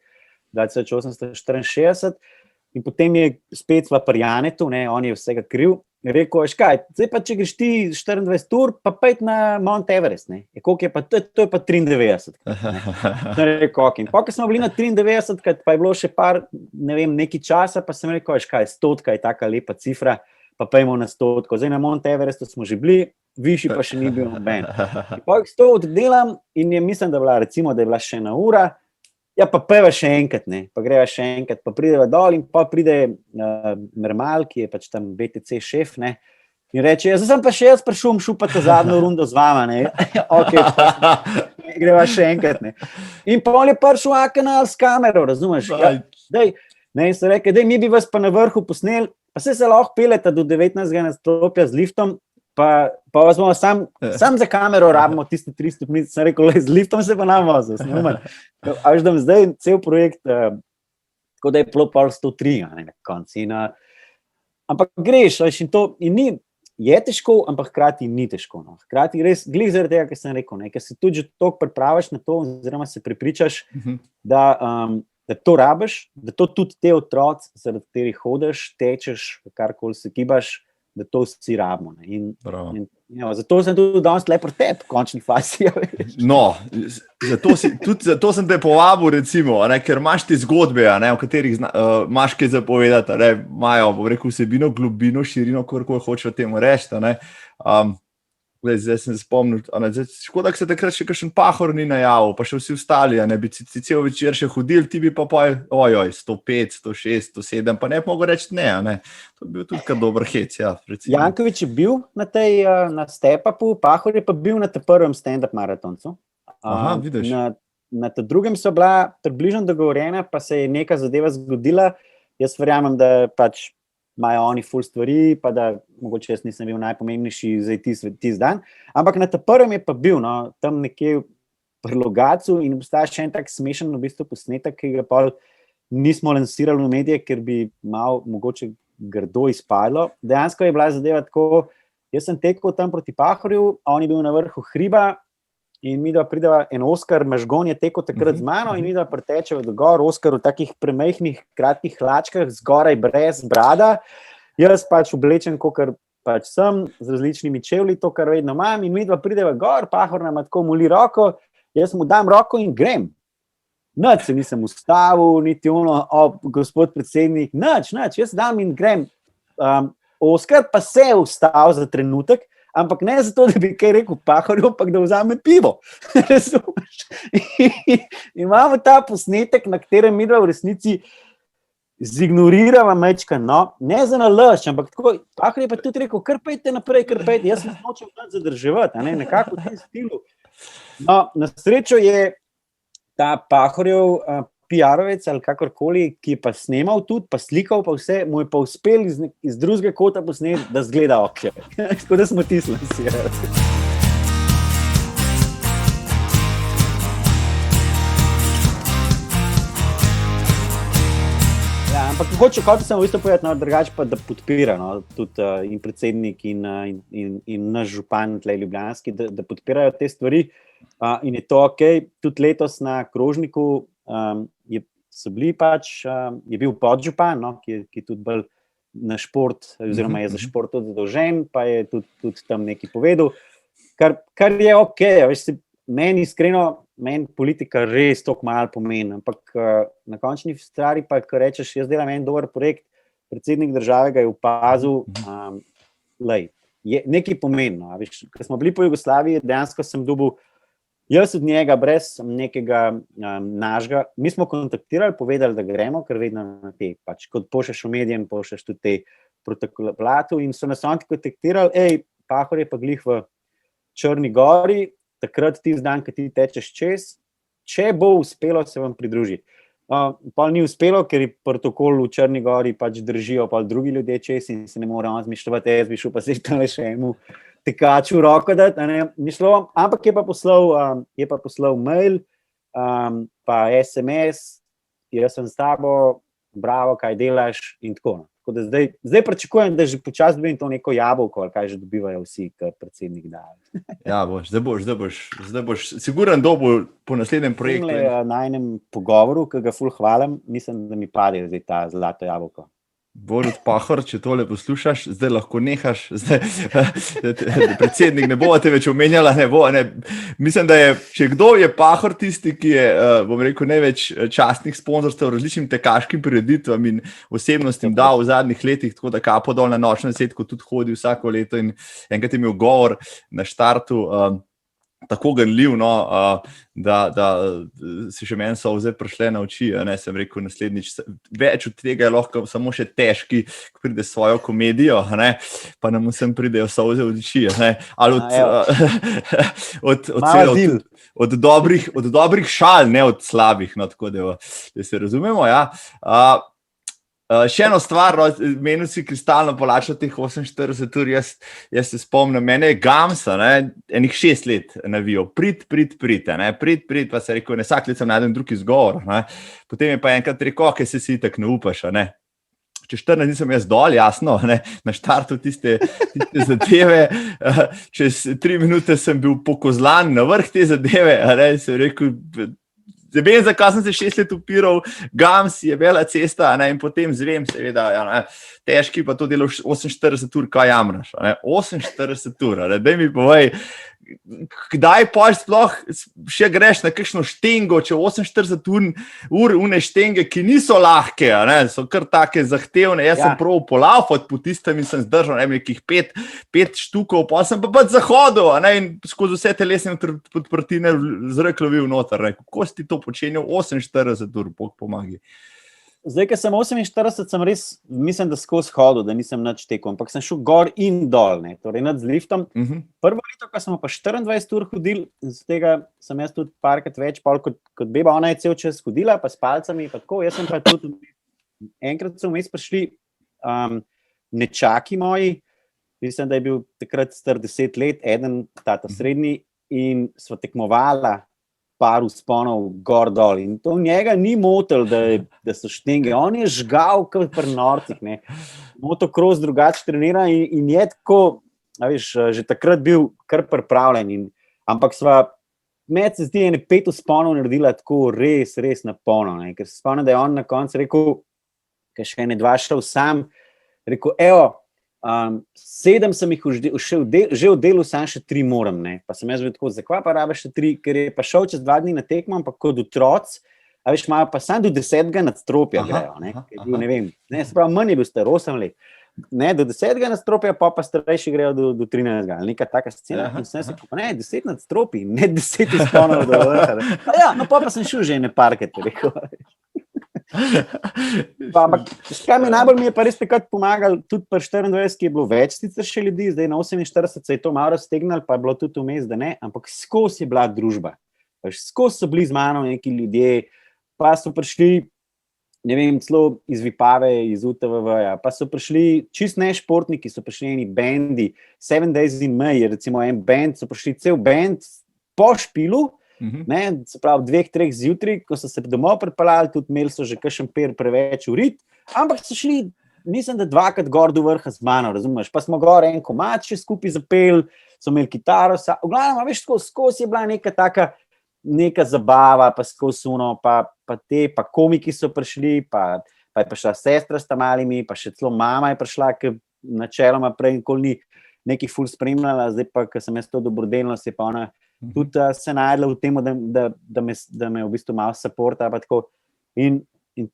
2864, in potem je spet v Janetu, on je vsega kriv, rekel, škaj, zdaj pa če greš ti 24 ur, pa pojdi na Mount Everest, ne. Koliko je pa, to je pa 93. Sem rekel, ok. In pa, ko smo bili na 93, pa je bilo še par, ne vem, neki časa, pa sem rekel, škaj, 100 je taka lepa cifra, pa pojmo na 100. Zdaj na Mount Everestu smo že bili, višji pa še ni bil noben. In pa 100 oddelam in mislim, da je bila še ena ura. Ja, pa peva še enkrat, ne, pa greva še enkrat, pa prideva dol in pa pride Mermal, ki je pač tam BTC šef, ne, in reče, zdaj sem pa še jaz prišel šupati zadnjo rundo z vama, ne, ok, greva še enkrat, ne. In pa on je prišel kanal s kamero, razumeš, ja, dej, ne, in so rekli, dej, mi bi vas pa na vrhu posneli, pa se lahko peleta do 19. nadstropja z liftom, pa vas bomo sam za kamero rabimo tiste 3 stopnice, sem rekel, z liftom se pa nam vozil, snemal. A veš, da zdaj cel projekt, tako da je bilo pol 103, ne, na konci. Ampak greš, veš, in ni, je težko, ampak hkrati ni težko. No. Hkrati res, glih zaradi tega, kar sem rekel, ne, ker se tudi že toliko pripraviš na to, oziroma se prepričaš, da to rabiš, da to tudi te otroci, zaradi katerih hodiš, tečeš, karkoli se gibaš, da to vsi rabimo. In zato sem tudi danes le pri tebi, v končni fazi. No, zato sem te povabil, recimo, ne, ker imaš te zgodbe, ne, v katerih imaš kaj zapovedati, ne, imajo, bom rekel, vsebino, globino, širino, koliko hočejo temu reči. Zdaj sem spomnil, škoda, da se takrat še kakšen pahor ni najavil, pa še vsi ostali, ne bi cel večer še hodili, ti bi pa 105, 106, 107, pa ne bi mogel reči ne. To bi bil tudi kar dober hec, ja. Janković je bil na Step-upu, Pahor je pa bil na prvem stand-up maratoncu. Aha, vidiš. Na drugem so bila približno dogovorjena, pa se je neka zadeva zgodila. Jaz verjamem, da pač imajo oni ful stvari, pa da mogoče jaz nisem bil najpomembnejši za tisti dan. Ampak na prvem je pa bil, no, tam nekje pri Logatcu in obstaja še en tak smešen v bistvu posnetek, ki ga pol nismo lansirali v medije, ker bi malo mogoče grdo izpadlo. Dejansko je bila zadeva tako, jaz sem tekel tam proti Pahorju, on je bil na vrhu hriba in mi da prideva en Oskar Mažgon je tekel takrat z mano in mi da pretečeva do gor, Oskar v takih premejhnih, kratkih hlačkah, zgoraj brez brada, jaz pač oblečen, kakor pač sem, z različnimi čevlji, to, kar vedno imam, in mi da prideva gor, Pahor nam tako moli roko, jaz mu dam roko in grem. Nič se nisem ustavil, niti gospod predsednik, nič, jaz dam in grem. Oskar pa se je ustavil za trenutek, ampak ne zato, da bi kaj rekel Pahorju, ampak da vzame pivo. Razumeš? In imamo ta posnetek, na katerem mi v resnici zignorirava mečka, no, ne za nalašč, ampak tako, Pahor je pa tudi rekel, kar pejte naprej, jaz sem nočem zadrževati, nekako v tem stilu. No, na srečo je ta Pahorjev PR-ovec ali kakorkoli, ki je pa snemal tudi, pa slikal pa vse, mu je pa uspel iz drugega kota posneti, da zgleda ok. Tako da smo tisli si. Ja, ampak hoče sem v bistvu povedati, no, drugače pa, da podpira, no, tudi in predsednik in naš župan tle ljubljanski, da podpirajo te stvari in je to ok. Tudi letos na krožniku je bil podžupan, no, ki je tudi bolj na šport, oziroma je za šport tudi zadolžen, pa je tudi tam nekaj povedal, kar je ok, veš, meni iskreno, politika res toliko malo pomeni, ampak na končni stvari pa, ko rečeš, jaz delam en dober projekt, predsednik države ga je opazil, je nekaj pomembno, veš, ko smo bili po Jugoslaviji, dejansko sem dobil jaz od njega brez nekega našega, mi smo kontaktirali, povedali, da gremo, ker vedno na te, pač, kot pošleš v medijem, pošleš tudi te protokolatu in so nas oni kontaktirali, Pahor je pa glih v Črni Gori, takrat tisti dan, ko ti tečeš čez, če bo uspelo, se vam pridruži. Pol ni uspelo, ker je protokol v Črni Gori pač držijo pol drugi ljudje čez in se ne moramo zmišljati, jaz bi šel pa se tam še emu tekaču roko dati, ampak je pa poslal mail, pa SMS, jaz sem s tabo, bravo, kaj delaš in tako. Tako da zdaj pričakujem, da že počasi dobim to neko jabolko, ali kaj že dobivajo vsi, kar predsednik daje. Ja, zdaj boš siguren dobil po naslednjem projektu. Na enem pogovoru, ki ga ful hvalim, mislim, da mi pade zdaj ta zlato jabolko. Borut Pahor, če tole poslušaš, zdaj lahko nehaš, zdaj, predsednik ne bo te več omenjala, ne bo. Ne. Mislim, da je, če kdo je Pahor tisti, ki je, bom rekel, največ častnih sponzorstev različnim tekaškim prireditvam in osebnostim dal v zadnjih letih, tako da kapo dol na nočno desetko tudi hodi vsako leto in enkrat je imel govor na štartu, tako ganljiv, no, da si še meni solze prišle na oči, ne, sem rekel naslednjič, več od tega je lahko samo še težki, ko pride s svojo komedijo, ne, pa nam vsem pridejo solze v oči, ne, ali od dobrih šal, ne od slabih, no, tako da se razumemo, ja. Še eno stvar, menil si kristalno palačo teh 48 ur, jaz se spomnim, mene je Gamsa, enih 6 let navijal, prid, pa se rekel, vsak let sem najdem drug izgovor, ne. Potem je pa enkrat rekel, kaj se si itak ne upaš, ne. Čez 14 dni sem jaz dol, jasno, ne, na štartu tiste zadeve, čez 3 minute sem bil pokozlan na vrh te zadeve, ne, sem rekel, Zeben, zakaj sem se 6 let upiral, Gams je bela cesta, ne, in potem zvem, seveda, ja, ne, težki pa to delo 48 ur, kaj jamraš, ne, 48 ur, ne, daj mi povej, kdaj pa sploh še greš na kakšno štengo, če 48 ur une štenge, ki niso lahke, ne, so kar take zahtevne, jaz sem prav polaufat po tistem in sem zdržal nekih 5 štukov, pa sem pa zahodil, ne, in skozi vse telesne podprtine zrak lovil noter, ne, kako si ti to počenjal 48 ur, Bog pomagi. Zdaj, ker sem 48, sem res, mislim, da skozi hodil, da nisem nič tekel, ampak sem šel gor in dol, ne, torej nad z liftom. Prvo leto, ko smo pa 24 ur hodili, z tega sem jaz tudi parkrat več, kot beba, ona je cel čas hodila, pa s palcami, pa tako, jaz sem pa tudi, enkrat so vmes prišli nečaki moji, mislim, da je bil takrat star 10 let, eden, tata srednji, in sva tekmovala par vzponov gor dol in to njega ni motil, da so štenge, on je žgal kot pri norcih, ne. Motocross drugače trenira in je tako, a veš, že takrat bil kar pripravljen, ampak sva med se zdi ene 5 vzponov naredila tako res na polno, ne, ker se spomnim, da je on na koncu rekel, ker še ene 2 šel sam, rekel, 7 sem jih že oddelil, sam še 3 moram, ne. Pa sem jaz bil tako, zakaj pa rabiš še 3, ker je pa šel čez 2 dni na tekmo, ampak kot otroci, a veš, imajo pa sam do 10. nadstropja grejo, ne. Ne vem, ne, se pravi, manj je bil star 8 let. Ne, do 10. nadstropja, pa starejši grejo do 13. ali neka taka scena. In sem se pa, ne, 10 nadstropij, ne 10 vzponov do vrha. Ja, no pa sem šel že ene parkete, rekel. Ampak, kaj mi je pa res takrat pomagal, tudi pri 24, ki je bilo več sicer še ljudi, zdaj na 48 se je to malo raztegnalo, pa je bilo tudi vmes, da ne, ampak skozi je bila družba. Skozi so bili z mano neki ljudje, pa so prišli, ne vem, celo iz Vipave, iz UTVV-ja, pa so prišli čist ne športniki, so prišli eni bendi, 7 Days in May, recimo en band, so prišli cel band po špilu, ne, se pravi 2-3 zjutraj, ko so se domov pripeljali, tudi imeli so že kakšen preveč urit, ampak so šli, mislim, da 2krat gor do vrha z mano, razumeš, pa smo gor en komad še skupaj zapeli, so imeli kitaro, v glavnem, veš, skozi je bila neka zabava, pa skozi uno, pa komiki so prišli, pa je prišla sestra s tamalimi, pa še celo mama je prišla, ki načeloma prej nikoli ni nekaj ful spremljala, zdaj pa, ko sem jaz to dobrodelnost, je pa ona tudi se najdla v tem, da me v bistvu malo supporta, pa tako. In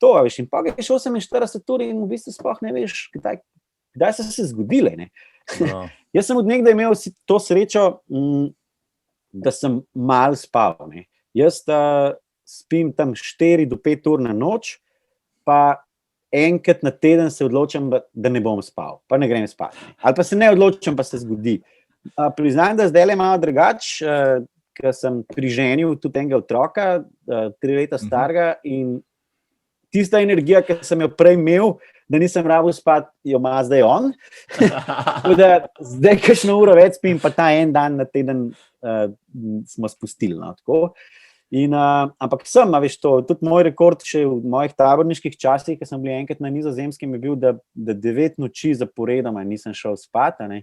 to, veš, in pa greš 48 ur in v bistvu sploh ne veš, kdaj so se zgodile, ne. Jaz sem od nekdaj imel to srečo, da sem malo spal, ne. Jaz spim tam 4 do 5 ur na noč, pa enkrat na teden se odločam, da ne bom spal, pa ne grem spat. Ali pa se ne odločam, pa se zgodi. Priznam, da zdaj le malo drugače, ker sem priženil tudi enega otroka, 3 leta starega, in tista energija, ki sem jo prej imel, da nisem rabil spati, jo ima zdaj on. Zdaj kakšno uro več spim, pa ta en dan na teden smo spustili. No, tako. Ampak sem, a veš to, tudi moj rekord še v mojih taborniških časih, ki sem bil enkrat na Nizozemskem, je bil, da 9 noči zaporedoma nisem šel spat, ne.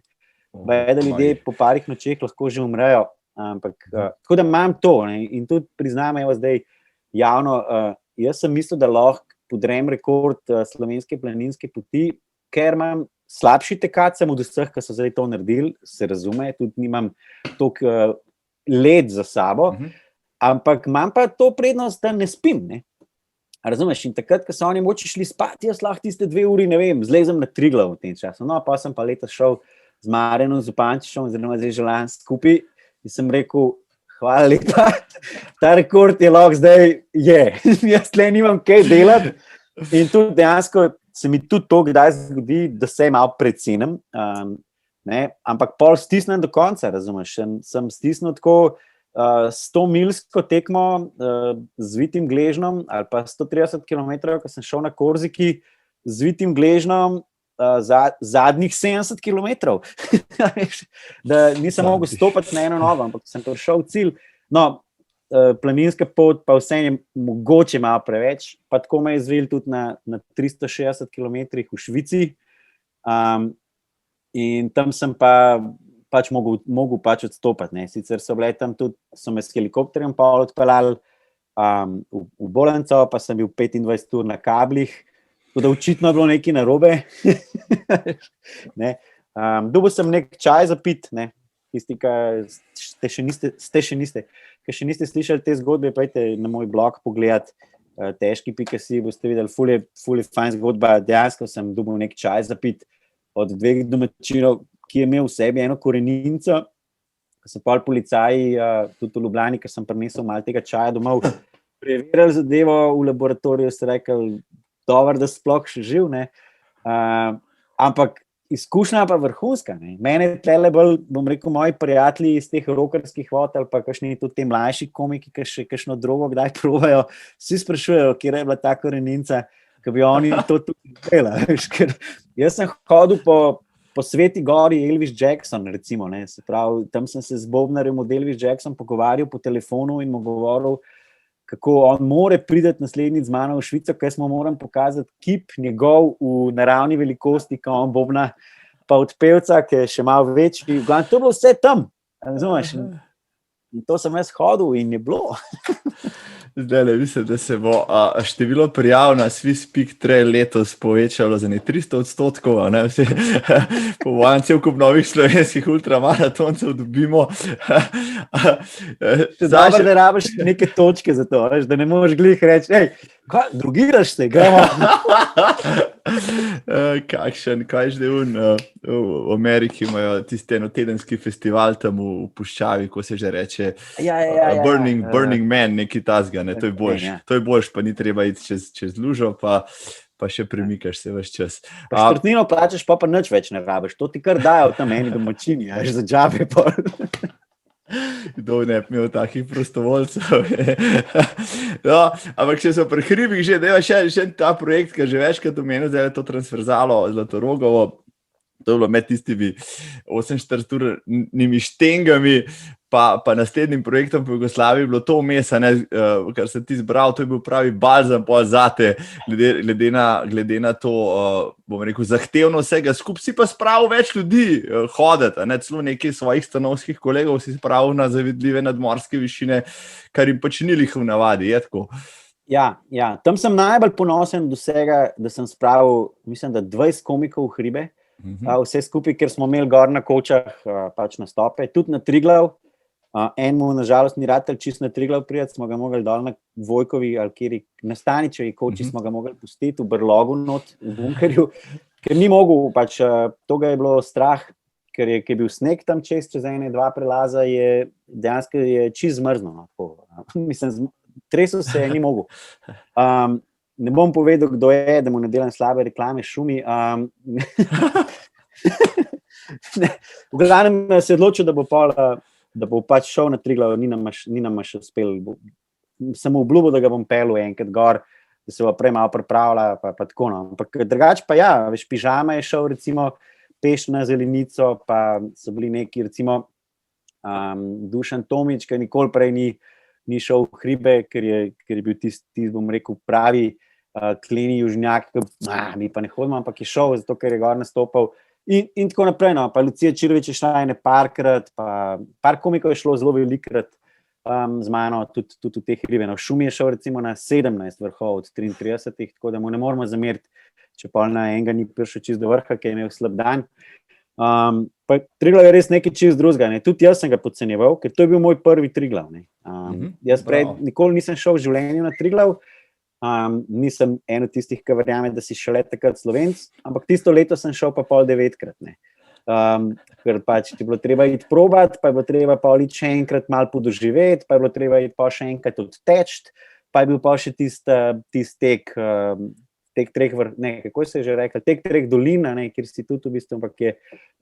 Veda ljudje po parih nočeh lahko že umrejo, ampak tako da imam to, ne, in tudi priznam, evo zdaj javno, jaz sem mislil, da lahko podrem rekord slovenske planinske poti, ker imam slabši tekač sem od vseh, ki so zdaj to naredili, se razume, tudi nimam toliko let za sabo, ampak imam pa to prednost, da ne spim, ne. Razumeš, in takrat, ko so oni moči šli spati, jaz lahko tiste 2 uri, ne vem, zlezem na Triglav v tem času. No, pa sem pa letos šel z Marjanom Zupančičem, oziroma zdaj Želan skupaj in sem rekel, hvala lepa, ta rekord je lahko zdaj jaz tle nimam kaj delati in tudi dejansko se mi tudi to kdaj zgodi, da se malo precenim, ampak pol stisnem do konca, razumeš, sem stisnil tako 100-milsko tekmo z Vitim Gležnom ali pa 130 km, ko sem šel na Korziki z Vitim Gležnom zadnjih 70 km, da nisem mogel stopiti na eno novo, ampak sem prišel v cilj. No, planinska pot pa vse je mogoče malo preveč, pa tako me je izvil tudi na 360 km v Švici in tam sem pač mogel pač odstopati, ne. Sicer so bile tam tudi, so me s helikopterjem pa odpeljali v Bolenco, pa sem bil 25 ur na kablih, tako da očitno je bilo nekaj narobe. Dobil sem nek čaj za pit, ne. Tisti, ki še niste slišali te zgodbe, pojdite na moj blog pogledati, težki.si, boste videli, ful je fajn zgodba, dejansko sem dobil nek čaj za pit od 2 domačinov, ki je imel v sebi eno koreninco, ko so pol policaji, tudi v Ljubljani, ko sem prinesel malo tega čaja domov, preverjali zadevo v laboratoriju, so rekli, dobro, da sploh še živ, ne. Ampak izkušnja pa vrhunska, ne. Mene tlele bolj, bom rekel, moji prijatelji iz teh rokerskih vod ali pa kakšni tudi te mlajši komiki, ki še kakšno drogo kdaj probajo, vsi sprašujejo, kje je bila ta koreninca, ki bi oni to tudi delali. Ker jaz sem hodil po Sveti gori Elvis Jackson, recimo, ne. Se pravi, tam sem se z bobnarjem od Elvis Jackson pogovarjal po telefonu in mu govoril, kako on more priti naslednjič z mano v Švico, ker smo moram pokazati kip njegov v naravni velikosti, ko on bobna, pa od pevca, ki je še malo večji. To je bilo vse tam, razumeš? In to sem jaz hodil in je bilo. Zdaj, mislim, da se bo število prijav na Swiss Peak Trail letos povečalo za 300%, ne, vse povojam cel kup novih slovenskih ultramaratoncev dobimo. Dobro, da rabiš neke točke za to, veš, da ne moreš glih reči, hej, drugiraš se, gremo. Kaj že v Ameriki imajo tisti enotedenski festival tam v puščavi, ko se že reče Burning Man, neki tasga, ne, to je boljš, pa ni treba iti čez lužo, pa še premikaš se ves čas. Pa štrtnino plačaš, pa nič več ne rabiš, to ti kar dajo tam eni domačini, veš, za džabe pa. Kdo ne bi imel takih prostovoljcev. No, ampak če so pri hribih že, da je še ta projekt, ki že večkrat omenil, zdaj je to transverzalo Zlatorogovo, to je bilo med tistimi 48-urnimi štengami, pa naslednjim projektom po Jugoslaviji bilo to vmes, kar sem ti zbral, to je bil pravi balzam zate, glede na to, bom rekel, zahtevno vsega skup, si pa spravil več ljudi hoditi, celo nekaj svojih stanovskih kolegov si spravil na zavidljive nadmorske višine, kar jim pač ni lih v navadi, je tako? Ja, tam sem najbolj ponosen do vsega, da sem spravil, mislim, da 20 komikov v hribe, vse skupaj, ker smo imeli gor na Kočah pač nastope, tudi na Triglav. Enemu nažalost ni ratelj čist na Triglav prijeti, smo ga mogli dol na Vojkovi ali kjeri na Staničevi Koči smo ga mogli pustiti v brlogu not, v bunkerju, ker ni mogel, pač to ga je bilo strah, ker je bil sneg tam čez 1-2 prelaza, je dejansko je čist zmrzno. Mislim, tresel se je, ni mogel. Ne bom povedal, kdo je, da mu ne delam slabe reklame, šumi. V glavnem se je odločil, da bo pač šel na Triglav, ni nam še uspel. Sem mu obljubil, da ga bom pelil enkrat gor, da se bo prej malo pripravila, pa tako, no. Ampak drugače pa ja, veš, pižama je šel recimo peš na Zelenico, pa so bili neki recimo Dušan Tomič, ki nikoli prej ni šel v hribe, ker je bil tisti, bom rekel, pravi kleni južnjak, mi pa ne hodimo, ampak je šel, zato ker je gor nastopal. In tako naprej, no, pa Lucija Čirović je šla ene parkrat, pa par komikov je šlo zelo velikrat, z mano tudi v te hribe. No, Šumi je šel recimo na 17 vrhov od 33, tako da mu ne moramo zameriti, če pa na enega ni prišel čist do vrha, ker je imel slab dan. Pa Triglav je res nekaj čist drugega. Ne. Tudi jaz sem ga podcenjeval, ker to je bil moj prvi Triglav. Jaz prej nikoli nisem šel v življenju na Triglav, nisem eno tistih, ki verjame, da si šele takrat Slovenc, ampak tisto leto sem šel pa pol 9-krat. Ker pač ti je bilo treba iti probat, pa je bilo treba pa iti še enkrat malo podoživeti, pa je bilo treba iti pa še enkrat odteči, pa je bil pa še tisti tek treh dolin, kjer si tudi v bistvu, ampak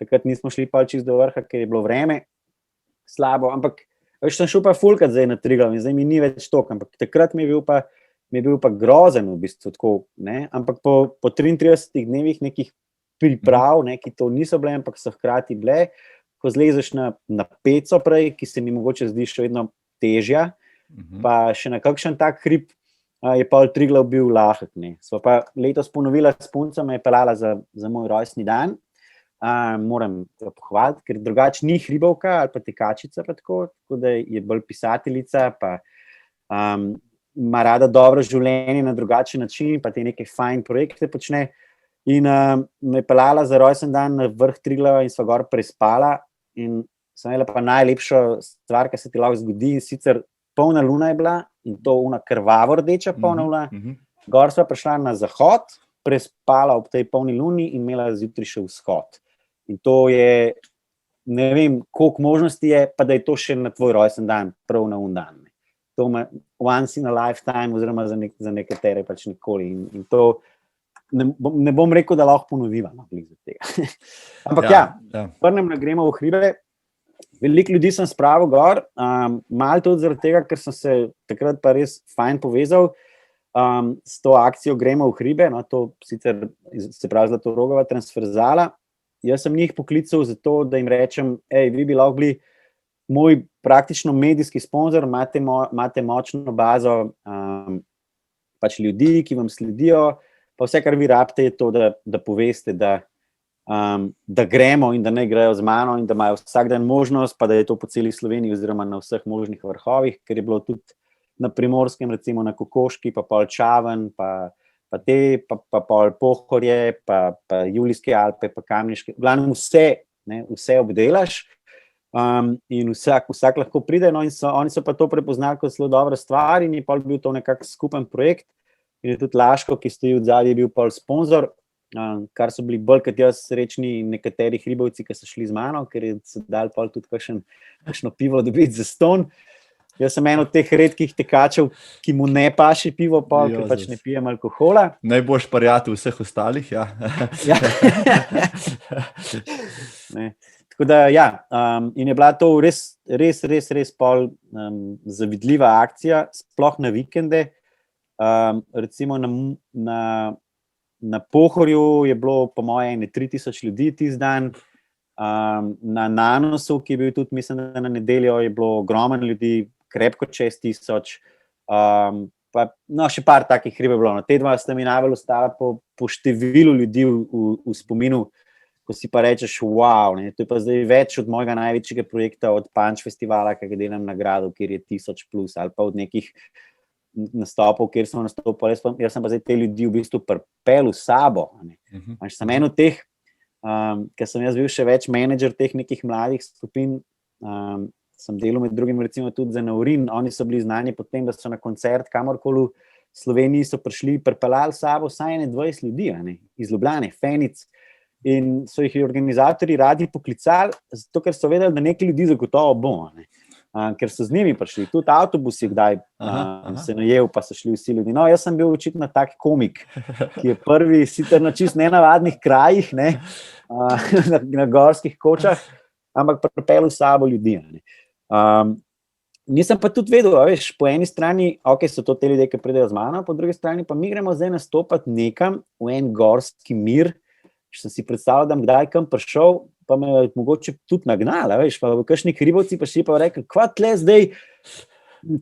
takrat nismo šli pa čist do vrha, ker je bilo vreme slabo, ampak sem šel pa fulkat zdaj na Triglav in zdaj mi ni več toliko, ampak takrat mi je bil pa grozen v bistvu tako, ne? Ampak po 33 dnevih nekih priprav, ki to niso bile, ampak so hkrati bile, ko zlezeš na peco prej, ki se mi mogoče zdi še vedno težja, pa še na kakšen tak hrib je pa Triglav bil lahek. Sva pa letos ponovila s punco, me je peljala za moj rojstni dan, moram pohvaliti, ker drugače ni hribovka ali pa tekačica, pa tako da je bolj pisateljica, pa ima rada dobro življenje na drugačen način, pa te neke fajn projekte počne. In me je peljala za rojsten dan na vrh Triglava in sva gor prespala in sem imela pa najlepšo stvar, ki se ti lahko zgodi, in sicer polna luna je bila in to ona krvavo rdeča polna luna. Gor sva prišla na zahod, prespala ob tej polni luni in imela zjutraj še vzhod. In to je, ne vem, koliko možnosti je, pa da je to še na tvoj rojsten dan, prav na un dan. To ima once in a lifetime, oziroma za nekatere pač nikoli. In to ne bom rekel, da lahko ponoviva. Ampak vrnem na gremo v hribe. Veliko ljudi sem spravil gor, malo tudi zaradi tega, ker sem se takrat pa res fajn povezal s to akcijo Gremo v hribe, no, to sicer se pravi Zlatorogova transverzala. Jaz sem njih poklical zato, da jim rečem, vi bi lahko bili moj praktično medijski sponzor, imate močno bazo pač ljudi, ki vam sledijo, pa vse, kar vi rabite, je to, da poveste, da gremo in da ne grejo z mano in da imajo vsak dan možnost, pa da je to po celi Sloveniji oziroma na vseh možnih vrhovih, ker je bilo tudi na Primorskem, recimo na Kokoški, pa pol Čaven, pa pol Pohorje, pa Julijske Alpe, pa Kamniške, glavno vse obdelaš. In vsak lahko pride, no, in oni so pa to prepoznali kot zelo dobra stvar in je pol bil to nekak skupen projekt in je tudi Laško, ki stoji od zadaj, je bil pol sponzor, kar so bili bolj kot jaz srečni nekateri hribovci, ki so šli z mano, ker je se dal pol tudi kakšno pivo dobiti za ston. Jaz sem en od teh redkih tekačev, ki mu ne paši pivo pol, ker pač ne pijem alkohola. Najboljši prijatelj vseh ostalih, ja. Tako da, in je bila to res pol zavidljiva akcija, sploh na vikende. Recimo na Pohorju je bilo po moje 3000 ljudi tisti dan, na Nanosu, ki je bil tudi, mislim, da na nedeljo, je bilo ogromno ljudi, krepko čez 1000, še par takih hrib je bilo. Te dva sta mi najbolj ostala po številu ljudi v spominu, ko si pa rečeš, wow, to je pa zdaj več od mojega največjega projekta, od Punch festivala, ki ga delam na gradu, kjer je 1000 plus, ali pa od nekih nastopov, kjer smo nastopali. Jaz sem pa zdaj te ljudi v bistvu pripel v sabo. Sem en od teh, ker sem jaz bil še več menedžer teh nekih mladih skupin, sem delal med drugim recimo tudi za Naurin, oni so bili znani potem, da so na koncert kamorkoli v Sloveniji so prišli, pripeljali sabo vsaj 20 ljudi, iz Ljubljane, Fenic, in so jih organizatorji radi poklicali, zato ker so vedeli, da nekaj ljudi zagotovo bo, ker so z njimi prišli, tudi avtobusi kdaj se najel, pa so šli vsi ljudi. No, jaz sem bil očitno tak komik, ki je prvi sicer na čist nenavadnih krajih, na gorskih kočah, ampak pripel v sabo ljudi. Nisem pa tudi vedel, veš, po eni strani, so to te ljudje, ki pridejo z mano, po drugi strani pa mi gremo zdaj nastopati nekam v en gorski mir, če sem si predstavljal, da bom kdaj kam prišel, pa me je mogoče tudi nagnala, veš, pa v kakšni hribovci pa šli pa rekli, kva tle zdaj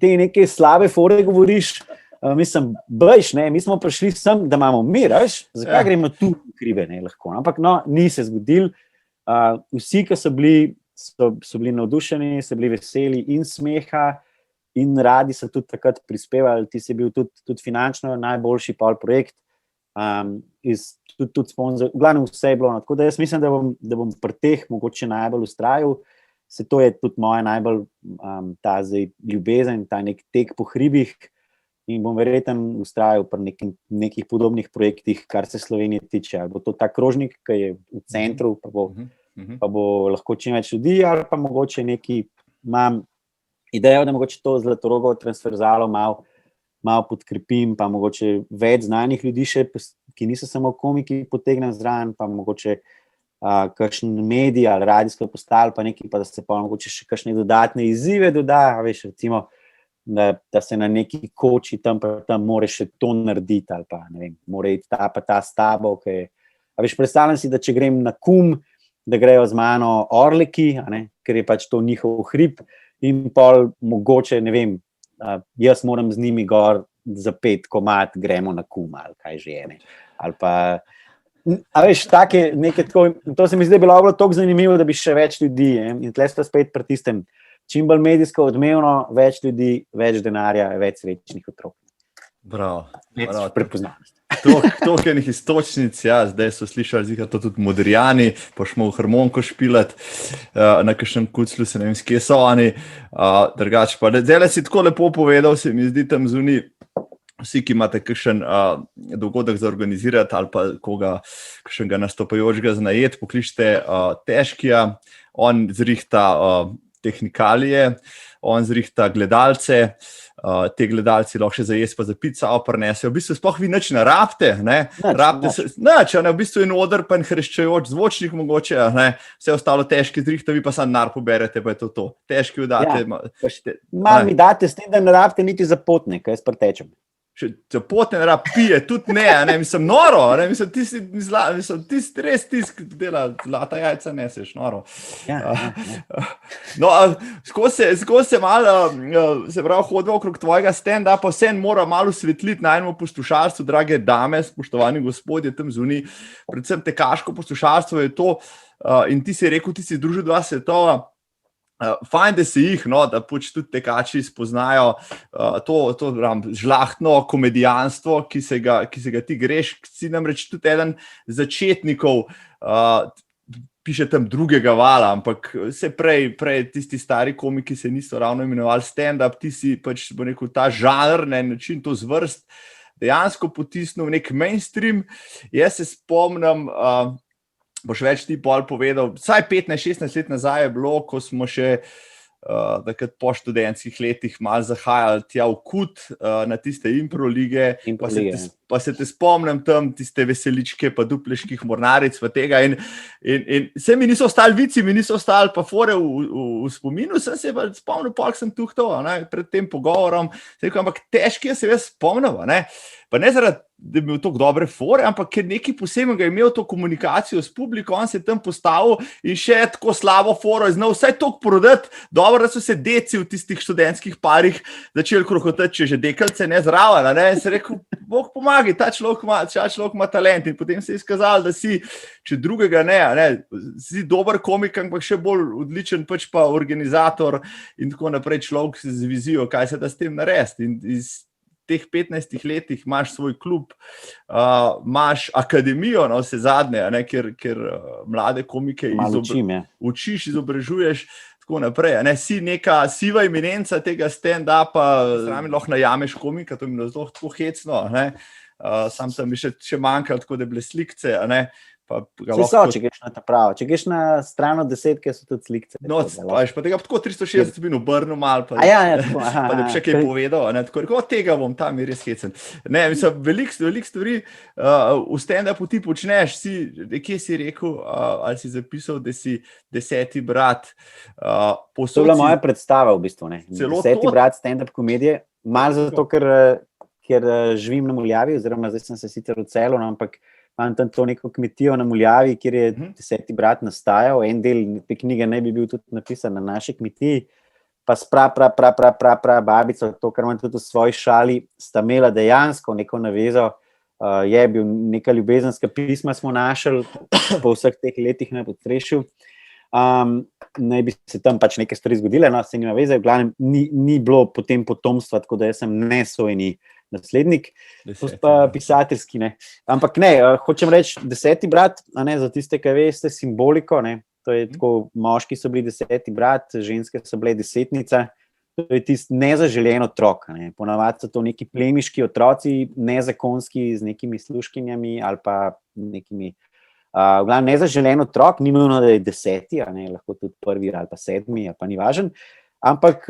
te neke slabe fore govoriš, mislim, bejš, mi smo prišli sem, da imamo mir, veš, zakaj gremo tu hribe, lahko, ampak ni se zgodil, vsi, ki so bili navdušeni, so bili veseli in smeha in radi so tudi takrat prispevali, ti si bil tudi finančno najboljši pol projekt, tudi sponzor, v glavnem vse je bilo. Tako da jaz mislim, da bom pri teh mogoče najbolj ustrajal, se to je tudi moja najbolj ta zdaj ljubezen, ta nek tek po hribih in bom verjetno ustrajal pri nekih podobnih projektih, kar se Slovenije tiče. Ali bo to ta krožnik, ki je v centru, pa bo lahko čim več ljudi, ali pa mogoče neki, imam idejo, da mogoče to Zlatorogovo transverzalo malo podkrepim, pa mogoče več znanih ljudi še, ki niso samo komiki, potegnem zraven, pa mogoče kakšen medij ali radijsko postal, pa nekaj, pa da se pa mogoče še kakšne dodatne izzive doda, veš, recimo, da se na neki koči tam more še to narediti, ali pa, ne vem, more iti ta pa ta s tabo, ki je, veš, predstavljam si, da če grem na Kum, da grejo z mano orleki, ker je pač to njihov hrib, in pol mogoče, ne vem, jaz moram z njimi gor za 5 komad, gremo na Kum, ali kaj že je, ali pa, a veš, take neke tako, to se mi zdaj bilo tako zanimivo, da bi še več ljudi, in tle sta spet pri tistem, čim bolj medijsko odmevno, več ljudi, več denarja, več srečnih otrok. Bravo. Prepoznavnost. To je enih istočnic, ja, zdaj so slišali zika to tudi Modrijani, pa šmo v harmoniko špilat, na kakšnem kuclu, se ne vem, s kje so oni, drugače pa, zdaj si tako lepo povedal, se mi zdi tam zunaj, vsi, ki imate kakšen dogodek za organizirati ali pa koga, kakšnega nastopajočega za najet, pokličite Težkija, on zrihta tehnikalije, on zrihta gledalce, te gledalci lahko še za jesti pa za pico prinesejo. V bistvu sploh vi nič ne rabite, nič, v bistvu en oder pa en hreščajoč zvočnik mogoče, vse ostalo Težki zrihta, vi pa sam denar poberete, pa je to. Težki vdate. Malo mi date s tem, da ne rabite niti za potne, kaj jaz pretečem. Če potne ne rab pije, tudi ne, mislim, noro, mislim, ti res tisk dela zlata jajca neseš, noro. No, skozi se malo, se pravi, hodimo okrog tvojega stand-upa, vse mora malo svetliti na enemu poslušalstvu, drage dame, spoštovani gospodje, tam zunaj, predvsem tekaško poslušalstvo je to, in ti si rekel, ti si združil 2 svetova, fajn, da se jih, da pač tudi tekači spoznajo to žlahtno komedijanstvo, ki se ga ti greš, si namreč tudi eden začetnikov, piše tam drugega vala, ampak se prej tisti stari komiki se niso ravno imenovali stand-up, ti si pač, bo rekel, ta žanr, na en način to zvrst, dejansko potisnil v nek mainstream. Jaz se spomnim, boš več ti pol povedal, vsaj 15-16 let nazaj je bilo, ko smo še takrat po študentskih letih malo zahajali tja v Kut na tiste impro lige, pa se te spomnim tam, tiste veseličke pa dupleških mornaric pa tega in se mi niso ostali vici, mi niso ostali pa fore v spominu, sem se pa spomnil, polk sem tuhtal pred tem pogovorom, ampak Težki se jaz spomnil, pa ne zaradi, da bi imel toliko dobre fore, ampak ker nekaj posebnega je imel to komunikacijo s publiko, on se je tam postavil in še tako slabo foro je znal vsaj toliko prodati, dobro, da so se deci v tistih študentskih parih začeli krohotati, če že dekalce ne zraven, se rekel, Bog pomagi, ta človek ima talent in potem se je izkazalo, da si, če drugega si dober komik, ampak še bolj odličen pač pa organizator in tako naprej človek z vizijo, kaj se da s tem narediti in iz teh 15 letih imaš svoj klub, imaš akademijo, vse zadnje, ker mlade komike učiš, izobražuješ, tako naprej. Si neka siva eminenca tega stand-upa, zraven lahko najameš komika, to je mi zelo tako hecno, sam tam bi še manjkalo, tako da bile slikce, če greš na ta pravo. Če greš na stran od 10, so tudi slikce. No, pa tega tako 360 bi obrnil malo, pa da bi še kaj povedal. Tako tega bom, tam je res hecen. Mislim, veliko stvari v stand-upu ti počneš, kje si rekel, ali si zapisal, da si 10. brat. To je bila moja predstava v bistvu. 10. brat stand-up komedije, malo zato, ker živim na Muljavi, oziroma zdaj sem se sicer odselil, ampak imam tam to neko kmetijo na Muljavi, kjer je 10. brat nastajal, en del te knjige naj bi bil tudi napisan na naši kmetiji, pa babico, to, kar imam tudi v svoji šali, sta imela dejansko neko navezo, je bil neka ljubezenska pisma smo našli po vseh teh letih na podstrešju, naj bi se tam pač neke stvari zgodile, no, se nima veze, v glavnem ni bilo potem potomstva, tako da jaz sem nesojeni naslednik, pa pisateljski, ne. Ampak ne, hočem reči, 10. brat, a ne, za tiste, ki veste simboliko, ne, to je tako, moški so bili 10. brat, ženske so bile 10-nica, to je tisti nezaželen otrok, ne. Ponavadi so to neki plemiški otroci, nezakonski, z nekimi služkinjami ali pa nekimi, v glavnem nezaželen otrok, ni nujno, da je 10, a ne, lahko tudi 1. ali pa 7, ali pa ni važen, ampak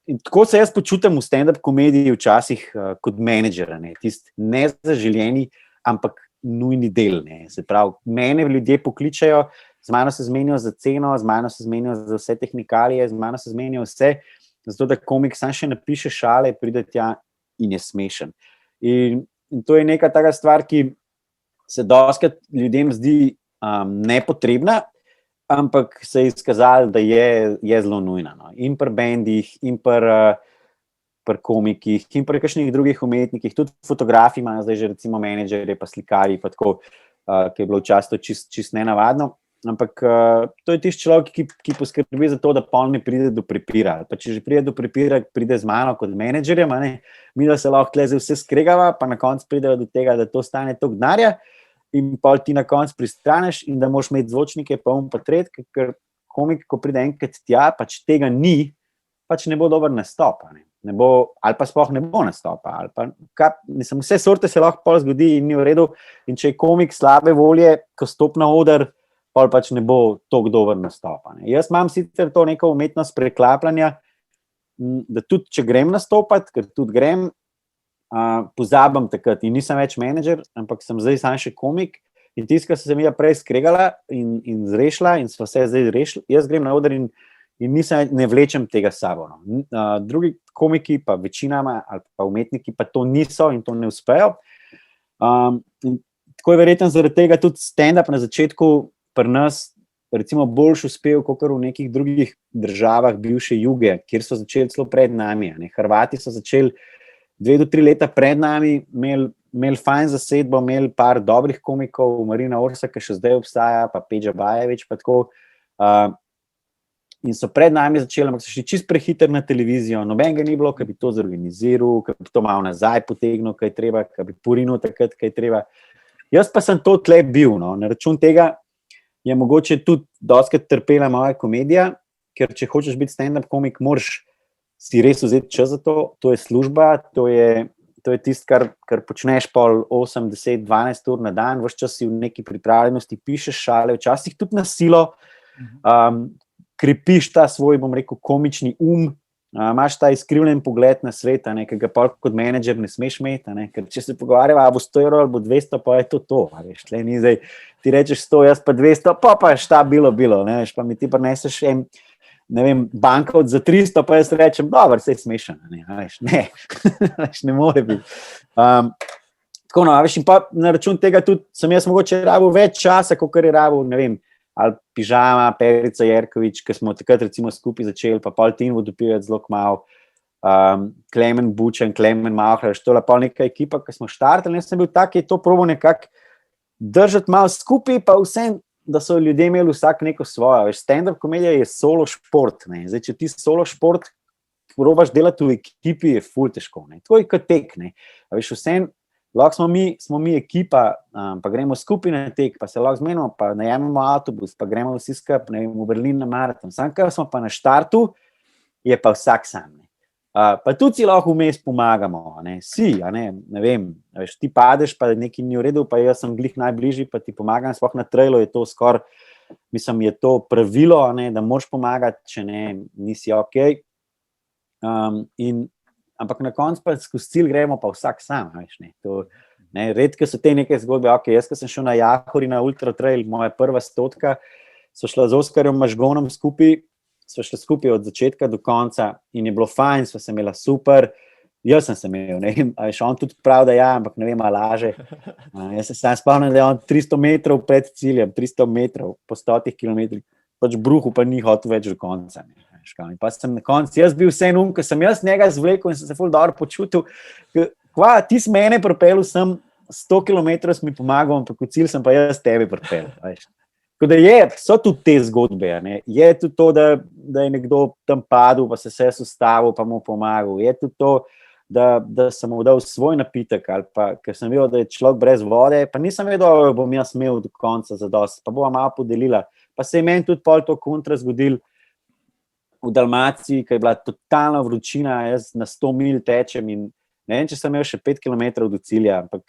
in tako se jaz počutim v stand-up komediji včasih kot menedžer, ne, tisti nezaželeni, ampak nujni del, ne. Se pravi, mene ljudje pokličajo, z mano se zmenijo za ceno, z mano se zmenijo za vse tehnikalije, z mano se zmenijo vse, zato da komik sam še napiše šale, pride tja in je smešen. In to je neka taka stvar, ki se dostikrat ljudem zdi nepotrebna, ampak se je izkazalo, da je zelo nujna. No. In pri bendih, in pri komikih, in pri kakšnih drugih umetnikih, tudi fotografi imajo zdaj že recimo menedžerje, pa slikarji, pa tako, ki je bilo včasih čist nenavadno. Ampak to je tisti človek, ki poskrbi za to, da pol ne pride do prepira. Pa če že pride do prepira, pride z mano kot menedžerjem, mi da se lahko tle vse skregava, pa na koncu pridejo do tega, da to stane toliko denarja, in pol ti na koncu pristraneš in da moraš imeti zvočnike pa pa tret, ker komik, ko pride enkrat tja, pač tega ni, pač ne bo dober nastop, ne bo, ali pa sploh ne bo nastopa, ali pa, mislim, vse sorte se lahko pol zgodi in ni v redu, in če je komik slabe volje, ko stop na oder, pol pač ne bo toliko dober nastop. Jaz imam sicer to neko umetnost preklapljanja, da tudi, če grem nastopat, ker tudi grem, pozabim takrat in nisem več menedžer, ampak sem zdaj sam še komik in tiskar se mi je prej skregala in zrešila in so vse zdaj zrešili, jaz grem na oder in ne vlečem tega s sabo. No. Drugi komiki, pa večinama, ali pa umetniki, pa to niso in to ne uspejo. In tako je verjetno zaradi tega tudi stand-up na začetku pri nas recimo boljš uspel, kot v nekih drugih državah bivše juge, kjer so začeli celo pred nami. Hrvati so začeli 2 do 3 leta pred nami, imeli fajn zasedbo, imeli par dobrih komikov, Marina Orsa, ki še zdaj obstaja, pa Peđa Bajević, pa tako. In so pred nami začeli, ampak so šli čist prehiter na televizijo, noben ga ni bilo, ki bi to zorganiziral, ki bi to malo nazaj potegnil, kaj treba, ki bi porinil takrat, kaj treba. Jaz pa sem to tle bil, no. Na račun tega je mogoče tudi dostikrat trpela moja komedija, ker če hočeš biti stand-up komik, moraš si res vzeti čas za to, to je služba, to je tisto, kar počneš pol 8, 10, 12 ur na dan, ves čas si v neki pripravljenosti, pišeš šale, včasih tudi na silo, krepiš ta svoj, bom rekel, komični imaš ta izkrivljen pogled na svet, ki ga pol kot menedžer ne smeš imeti, ker če se pogovarjava, bo 100 evrov ali bo 200, pa je to, veš, tle ni zdaj, ti rečeš 100, jaz pa 200, pa je šta bilo, ne veš, pa mi ti prineseš ne vem, bankovec za 300, pa jaz rečem, dobro, saj smešen, ne more biti. Tako, no, veš, in pa na račun tega tudi sem jaz mogoče rabil več časa, kot je rabil, ne vem, ali Pižama, Perica Jerković, ki smo takrat recimo skupaj začeli, pa pol Tin Vodopivec zelo kmalu, Klemen Bučan, Klemen Mahler, to je pol neka ekipa, ki smo štartali, jaz sem bil tak, je to probal nekako držati malo skupaj, pa vsem, da so ljudje imeli vsak neko svojo. Stand-up komedija je solo šport. Ne. Zdaj, če ti solo šport probaš delati v ekipi, je ful težko. Ne. To je kot tek. Ne. Veš, vsem, lahko smo mi ekipa, pa gremo skupaj na tek, pa se lahko zmenimo, pa najememo avtobus, pa gremo vsi skupaj, ne vem, v Berlin na maraton. Sam, ker smo pa na štartu, je pa vsak sam. Ne. Pa tudi si lahko vmes pomagamo, ne vem, veš, ti padeš, pa nekaj ni v redu, pa jaz sem glih najbližji, pa ti pomagam, sploh na trailu je to skoraj, mislim, je to pravilo, da moraš pomagati, če ne, nisi okej. Ampak na koncu pa skozi cilj gremo pa vsak sam, veš, redke so te neke zgodbe, jaz, ko sem šel na Jahori na ultra trail, moja prva 100, so šla z Oskarjem Mažgonom skupaj, sva šla skupaj od začetka do konca in je bilo fajn, sva se imela super, jaz sem se imel, ne vem, on tudi prav, da ampak ne vem, a laže. Jaz se sam spomnim, da je on 300 metrov pred ciljem, 300 metrov po 100 kilometrih, pač bruhu pa ni hotel več do konca. In pa sem na koncu, jaz bil vse ko sem jaz njega zvlekel in sem se ful dobro počutil, ti si mene pripeljal sem 100 kilometrov, si mi pomagal, ampak v cilj sem pa jaz tebe pripeljal, veš. Tako da so tudi te zgodbe. Ne? Je tudi to, da je nekdo tam padel, pa se je ustavil, pa mu pomagal. Je tudi to, da sem mu dal svoj napitek, ali pa ker sem videl, da je človek brez vode, pa nisem vedel, da bom jaz imel do konca zadosti, pa bom malo podelila. Pa se je meni tudi pol to kontra zgodil v Dalmaciji, ki je bila totalna vročina, jaz na 100 milj tečem in ne vem, če sem imel še 5 km do cilja, ampak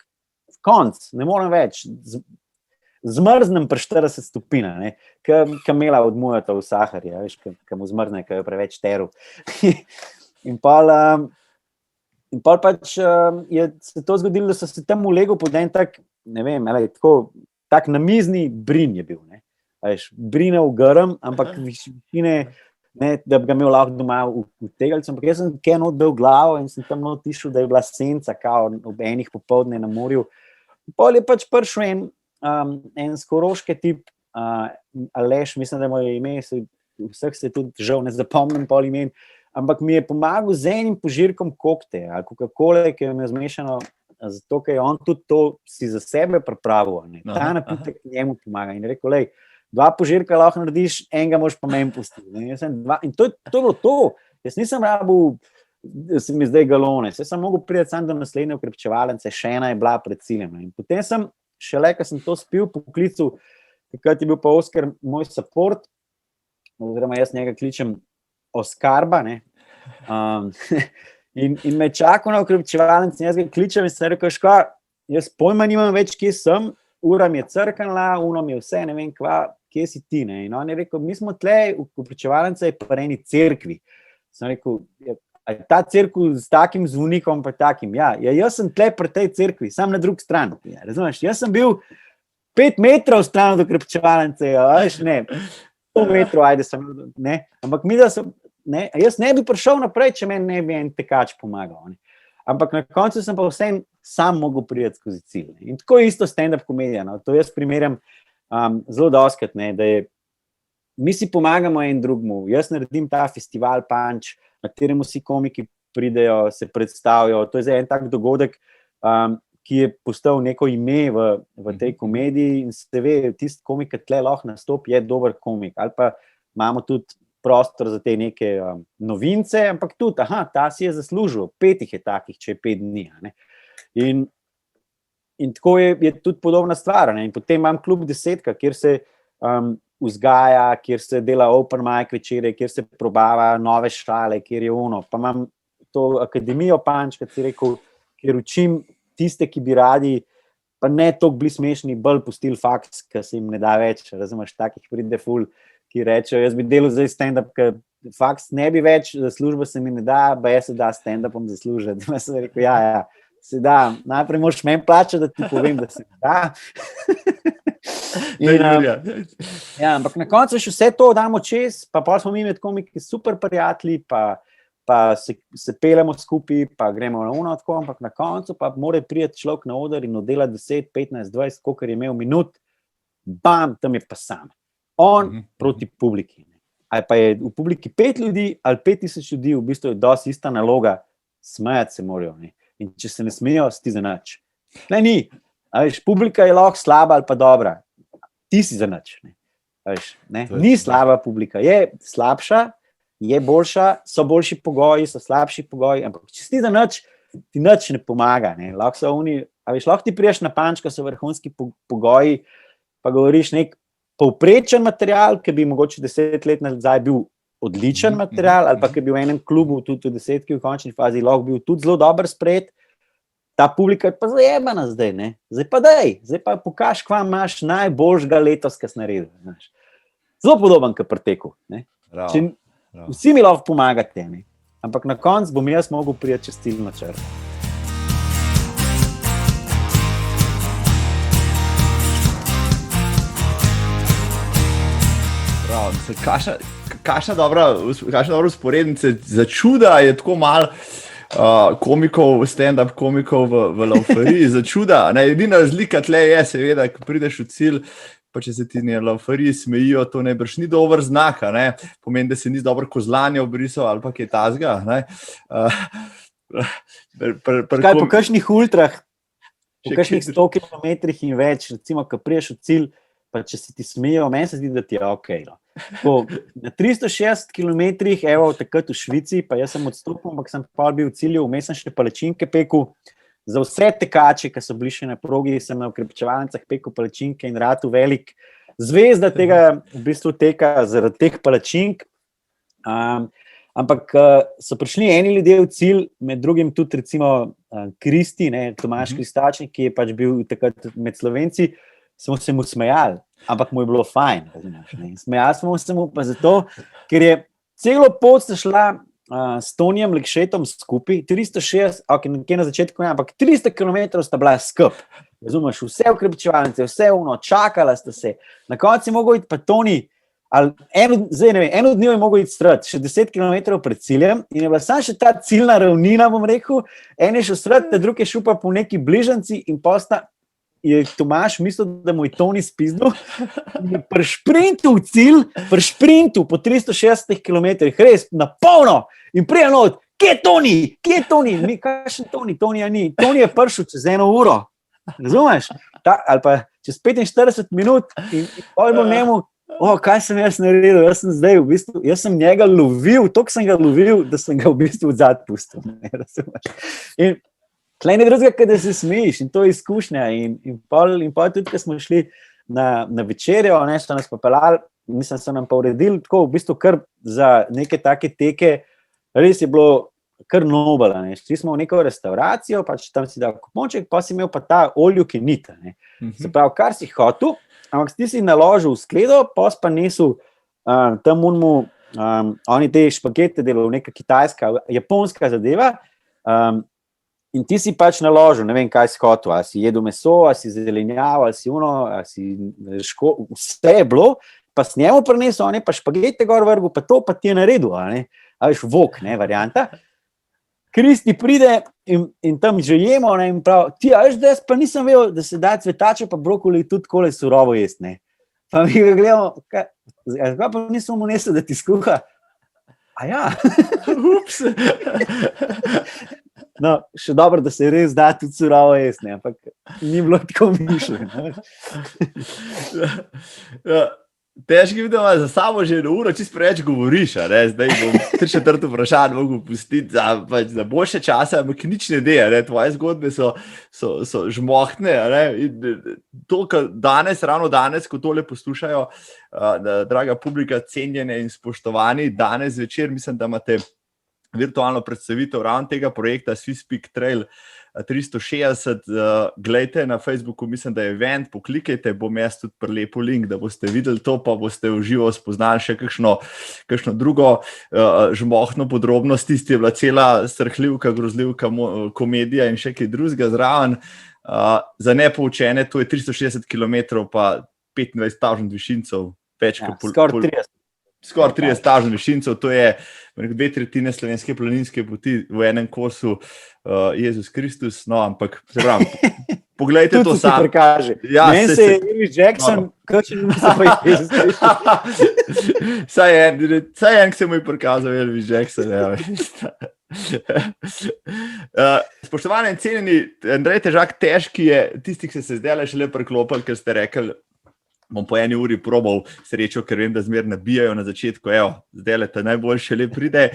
konc, ne morem več. Zmrznem pri 40 stopinj, kamela odmujata v Sahari, ki mu zmrzne, ki je preveč teru. In pol pač je se to zgodilo, da so se tam ulegel pod en tak, ne vem, tak namizni brin je bil. Brinev grm, ampak višine, da bi ga imel lahko doma v tegeljcu, ampak jaz sem kaj not bil glavo in sem tam not tišel, da je bila senca, kao ob enih popoldne na morju. Pol je pač prišel en skoroški tip, Aleš, mislim, da je moje ime, vseh se tudi žal ne zapomnim pol imen, ampak mi je pomagal z enim požirkom kokte ali Coca-Cole, ki je mi zmešano, zato ker je on tudi to si za sebe pripravil. Ta napitek njemu pomaga. In je rekel, 2 požirka lahko narediš, enega moraš pa meni pustiti. In to je bilo to. Jaz nisem rabil, da se mi zdaj galone. Jaz sem mogel priti sam do naslednje ukrepčevalnice, še ena je bila pred ciljem. In potem sem, šele, ko sem to spil, poklical, takrat je bil pa Oskar moj support, oziroma jaz njega kličem Oskarba, in me čakal na ukrepčevalnici, jaz ga kličem in sem rekel, jaz pojma nimam več, kje sem, ura mi je crknila, uno mi je vse, ne vem kva, kje si ti, ne? In on je rekel, mi smo tle, ukrepčevalnica je pri eni cerkvi. Sem rekel, ta cerkev s takim zvonikom, pa takim, jaz sem tle pri tej cerkvi, sam na drug stran, razumeš, jaz sem bil 5 metrov stran od ukrepčevalnice, ne, 100 metrov, ajde sem, ne, ampak mi da sem, ne, jaz ne bi prišel naprej, če meni ne bi en tekač pomagal. Ne. Ampak na koncu sem pa vsem sam mogel priti skozi cilj. In tako je isto stand-up komedija. No. To jaz primerjam zelo dostikrat, da je, mi si pomagamo en drugmu. Jaz naredim ta festival Punch, na katerem vsi komiki pridejo, se predstavijo. To je zdaj en tak dogodek, ki je postal neko ime v tej komediji in se ve, tisti komik, ki tle lahko nastopi, je dober komik. Ali pa imamo tudi prostor za te neke novince, ampak tudi, ta si je zaslužil, 5 je takih, če je 5 dni. Ne? In tako je tudi podobna stvar. Ne? In potem imam klub 10, kjer se vzgaja, kjer se dela open mic večere, kjer se probava nove šale, kjer je ono. Pa imam to akademijo Punch, kot si rekel, kjer učim tiste, ki bi radi, pa ne toliko bili smešni, bolj pustili faks, ki se jim ne da več, razumeš, takih pride ful, ki rečejo, jaz bi delal zdaj stand-up, ker faks ne bi več, za službo se mi ne da, pa jaz se da stand-upom zaslužiti. Jaz sem rekel, se da, najprej moraš meni plačati, da ti povem, da se da. Ampak na koncu še vse to damo čez, pa pol smo mi med komiki super prijatelji, pa se pelemo skupaj, pa gremo na uno tako, ampak na koncu pa mora priti človek na oder in oddela 10, 15, 20, koliko je imel minut, bam, tam je pa sam. On proti publiki. Ali pa je v publiki 5 ljudi ali 5000 ljudi, v bistvu je dosti ista naloga, smejati se morajo. Ne? In če se ne smejo, si ti za nič. Ne, ni. Publika je lahko slaba ali pa dobra. Ti si za nič. Ni slaba publika, je slabša, je boljša, so boljši pogoji, so slabši pogoji, ampak če si ti za nič, ti nič ne pomaga. Ne? Lahko ti priješ na Punch, ko so vrhunski pogoji, pa govoriš nek povprečen material, ki bi mogoče 10 let nazaj bil odličen material, ali pa ki bi v enem klubu, tudi v 10 v končni fazi, lahko bil tudi zelo dober sprejet, ta publika je pa zajebana zdaj, ne? Zdaj pa pokaž, kva imaš najboljšega letos, kaj si naredil. Zelo podoben, kot pri teku. Vsi mi lahko pomagate, ne? Ampak na koncu bom jaz mogel priti čez ciljno črto. Kakšna dobra usporednica, za čuda je tako malo komikov, stand-up komikov v laufariji, za čuda. Edina razlika tle je, seveda, ko prideš v cilj, pa če se ti na laufariji smejijo, to najbrž ni dober znak, pomeni, da se ni dobro kozlanje obrisal ali pa kaj tazga. Po kakšnih ultrah, po kakšnih 100 kilometrih in več, recimo, ko priješ v cilj, pa če se ti smejo, meni se zdi, da ti je okej. No. Tako, na 360 km, evo, takrat v Švici, pa jaz sem odstopil, ampak sem pa bil v cilju, vmes sem še palačinke pekel. Za vse tekače, ki so bili še na progi, sem na ukrepčevalnicah pekel palačinke in ratu velik zvezda tega v bistvu teka zaradi teh palačink. Ampak so prišli eni ljudje v cilj, med drugim tudi recimo Kristi, Tomaž Kristačnik, ki je pač bil takrat med Slovenci, smo se mu smejali, ampak mu je bilo fajn. Smejali smo se mu pa zato, ker je celo pot sta šla s Tonijem Lekšetom skupaj, 360, nekje na začetku, ampak 300 km sta bila skup. Razumeš, vse ukrepčevalnice, vse čakala sta se. Na koncu je mogel iti pa Toni, eno dni je mogel iti strat, še 10 km pred ciljem in je bila samo še ta ciljna ravnina, bom rekel, en je šel strat, drugi je šel pa po neki bližanci in posta je Tomaž mislil, da mu je Toni spizdil in je pri šprintu v cilj, pri šprintu po 360 km, res na polno in prije not, kje je Toni? Mi, kakšen Toni? Tonija ni. Toni je prišel čez 1 uro, razumeš? Ali pa čez 45 minut in pojmo njemu, kaj sem jaz naredil, jaz sem njega lovil, toliko sem ga lovil, da sem ga v bistvu odzad pustil, razumeš? In tle ne drugega, da se smejiš in to je izkušnja in pol tudi, ko smo šli na večerjo, so nas popeljali, mislim, so nam pa uredili tako v bistvu kar za neke take teke, res je bilo kar nobel, šli smo v neko restauracijo, pač tam si dal kuponček, pa si imel pa ta oljuki nit, se pravi, kar si hotel, ampak ti si naložil v skledo, pa nesel tam oni te špagete delal, neka kitajska, japonska zadeva, in ti si pač naložil, ne vem, kaj si hotel, ali si jedel meso, ali si zelenjavo, ali si ali si vse je bilo, pa s njemu prinesel, pa špagete gor vrgu, pa to pa ti je naredil, a veš, vok, varianta. Kristi pride in tam že jemo, in prav, ti, a veš, da jaz pa nisem vedel, da se da cvetače pa brokoli tudi kole surovo jest, Pa mi ga gledamo, zakaj pa nisem mu nesel, da ti skuha? A ja. Ups. No, še dobro, da se res da tudi surovo jest, ampak ni bilo tako mišljeno. Težko je, da imaš za sabo že 1 uro, čisto preveč govoriš, zdaj bom 3/4 vprašanj mogel pustiti za boljše čase, ampak nič ne de, tvoje zgodbe so žmohtne, to, kar ravno danes, ko tole poslušajo, draga publika, cenjene in spoštovani, danes večer, mislim, da imate virtualno predstavitev ravno tega projekta Swiss Peak Trail 360, glejte na Facebooku, mislim, da je event, poklikajte, bom jaz tudi prilepil link, da boste videli to, pa boste v živo spoznali še kakšno drugo žmohtno podrobnost, tisti je bila cela strhljivka, grozljivka komedija in še kaj drugega zraven. Za nepoučene, to je 360 km pa 25.000 višincev, več kot skoraj 30.000 višincev, to je 2/3 slovenske planinske poti v enem kosu, Jezus Kristus, no, ampak se pravim, poglejte to sam. Ja, meni se je Elvis Jackson, kakšen mi se pa je Jezus Kristus. Saj en, ki se mu je prikazal Elvis Jackson, spoštovani in cenjeni, Andrej Težak, težki je, tisti, ki ste se zdaj šele priklopili, ker ste rekli, bom po 1 uri probal srečo, ker vem, da zmer nabijajo na začetku, zdaj le ta najboljše le pride,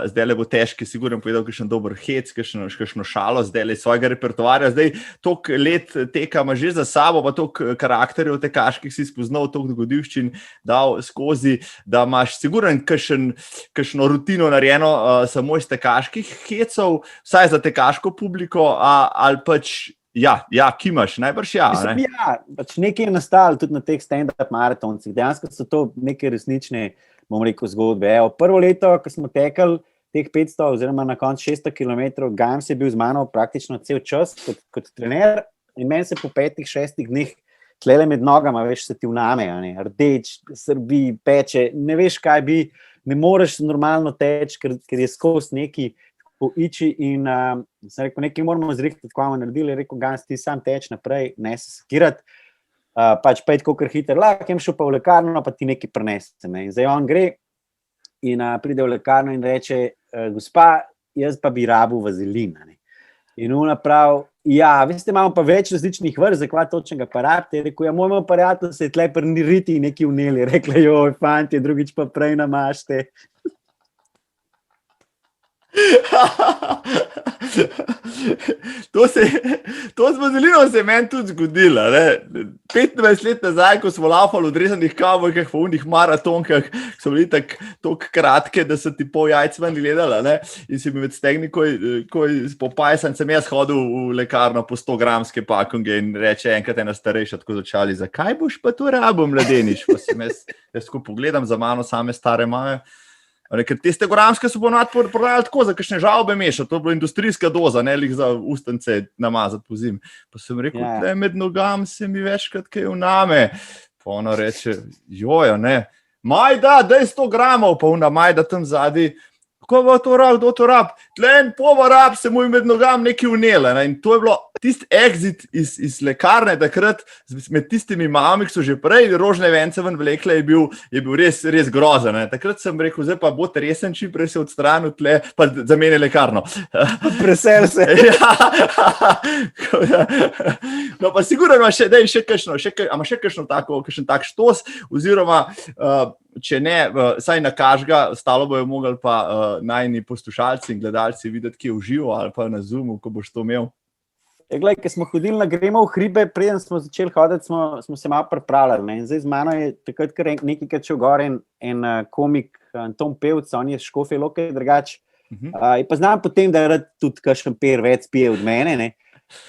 zdaj le bo težki, sigurno povedal kakšen dober hec, kakšno šalo, zdaj le svojega repertoarja, zdaj toliko let teka ima že za sabo, pa toliko karakterjev tekaških si spoznal, toliko dogodivščin dal skozi, da imaš sigurno kakšno rutino narejeno samo iz tekaških hecov, vsaj za tekaško publiko, ali pač Ja, ki imaš, najbrž pač nekaj je nastalo tudi na teh stand-up maratoncih. Dejansko so to neke resnične, bom rekel, zgodbe. Prvo leto, ko smo tekali teh 500 oziroma na koncu 600 km, Gams je bil z mano praktično cel čas kot trener in meni se po 5-6 dneh tlele med nogama, veš, se ti vname, rdeč, srbi, peče, ne veš, kaj bi, ne moreš normalno teči, ker je skozi neki poiči in sem rekel, nekaj moramo zrihtati, ko bomo naredili, rekel, Gans, ti sam teč naprej, ne se sekirati, pač pejt kakor hiter, lahko jem šel pa v lekarno, pa ti nekaj prinese. In zdaj on gre in pride v lekarno in reče, gospa, jaz pa bi rabil vazelin. In ona prav, Ja, veste, imamo pa več različnih vrst, zakaj točnega pa rabite. Rekel, ja, mojemu aparatu se je tle prniriti neki vneli. Rekla, joj, fanti, drugič pa prej namašte. To smo zelino se meni tudi zgodilo. 25 let nazaj, ko smo laufali v odrezanih kavbojkah, v unih maratonkah, so bili tako kratke, da so ti pol jajc ven gledala. In si mi med stegni, ko po pajsan sem jaz hodil v lekarno po 100 gramske pakunge in reče enkrat ena starejša tako začali, zakaj boš pa to rabo, mladenič? Pa sem jaz ko pogledam za mano same stare mame. Ker te 100 gramske so ponovadi prodajali tako, za kakšne žalbe mešati, to je bila industrijska doza, ne lih za ustance namazati po zim. Pa sem rekel, tle med nogam se mi večkrat kaj vname. Pa ona reče, jojo, ne, Majda, daj 100 gramov, pa ona Majda tam zadaj, kako bo to rab, kdo to rab? Tle en pova rab, se mu je med nogam nekaj vnele. In to je bilo tisti exit iz lekarne takrat, med tistimi mamami, ki so že prej rožne vence ven vlekle, je bil res grozen. Takrat sem rekel, zdaj pa bo resen, čim prej se odstranil tle, pa zameni lekarno. Presel se. No, pa sigurno ima še kakšen tak štos, oziroma če ne, saj nakažga, stalo bojo mogli pa najni poslušalci in gledalci videti, ki je v živo ali pa na Zoomu, ko boš to imel. Glej, ko smo hodili na gremo v hribe, preden smo začeli hoditi, smo se malo pripravljali. In zdaj z mano je takrat kar nekaj šel gor en komik Anton Pevc, on je Škofje Loke drugač. In pa znam potem, da je rad tudi kakšen per več pije od mene, ne.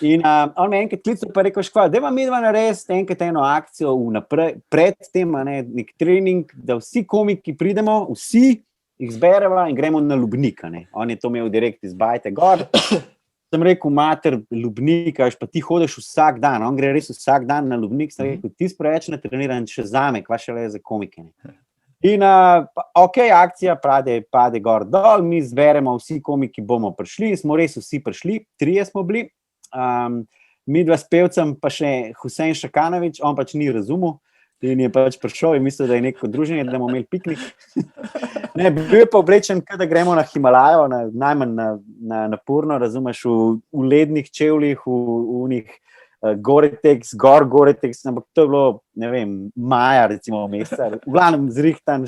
In on me enkrat klical pa rekel, da vam midva narediti enkrat eno akcijo pred tem, nek trening, da vsi komiki pridemo, vsi jih zbereva in gremo na Lubnik. On je to imel direkt iz Bajte gor. Sem rekel, mater, Lubnik, pa ti hodiš vsak dan, on gre res vsak dan na Lubnik, sem rekel, ti spreveč na treniran še zame, kva še le za komike. In akcija pade gor dol, mi zberemo, vsi komiki bomo prišli, smo res vsi prišli, 3 smo bili. Mi dva s Pevcem, pa še Husein Šakanovič, on pač ni razumel in je pač prišel in mislil, da je neko druženje, da bomo imeli piknik. Ne, bil je pa oblečen, da gremo na Himalajo, najmanj na naporno, razumeš, v lednih čevljih, v njih Gore-Tex, ampak to je bilo, ne vem, maja recimo meseca, v glavnem zrihtan,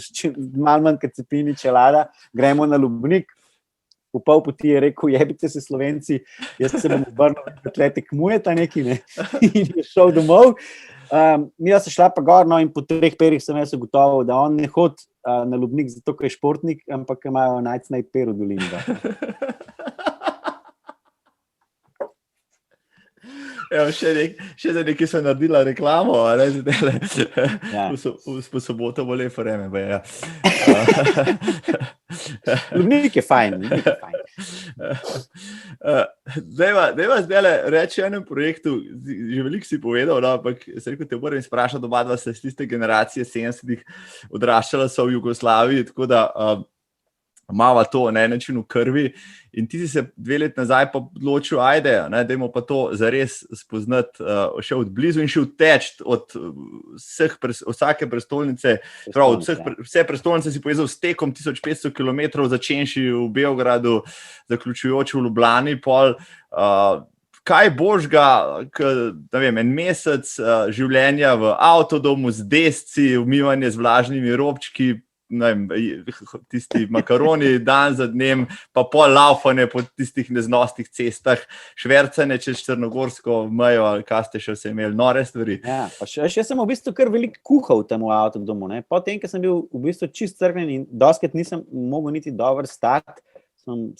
malo manj kot cepini čelada, gremo na Lubnik. V pol poti je rekel, jebite se Slovenci, jaz se bom obrnil, da tle tekmujeta neki, ne, in je šel domov. Mi se šla pa gor, no, in po 3 perih sem jaz ugotovil, da on ne hodi na Lubnik zato, ker je športnik, ampak imajo najcnej per v dolini. Evo, še za nekaj sem naredila reklamo, po soboto bo lepo vreme. Lubnik je fajn. Dajva zdaj reči o enem projektu, že veliko si povedal, ampak se rekel, te moram sprašati, oba dva se iz tiste generacije 70-ih odraščala so v Jugoslaviji, tako da mava to na en način v krvi in ti si se 2 let nazaj pa odločil, dajmo pa to zares spoznati še od blizu in še odteči od vsake prestolnice, vse prestolnice si povezal s tekom 1500 km, začenši v Beogradu, zaključujoč v Ljubljani, pol. Kaj božga, en mesec življenja v avtodomu z desci, umivanje z vlažnimi robčki, tisti makaroni dan za dnem, pa pol laufanje po tistih neznostih cestah, švercanje čez črnogorsko mejo, ali kaj ste še vse imeli, nore stvari. Ja, pa še sem v bistvu kar veliko kuhal tam v avtodomu, ne. Potem, ker sem bil v bistvu čist crknen in doskrat nisem mogel niti dobro stati,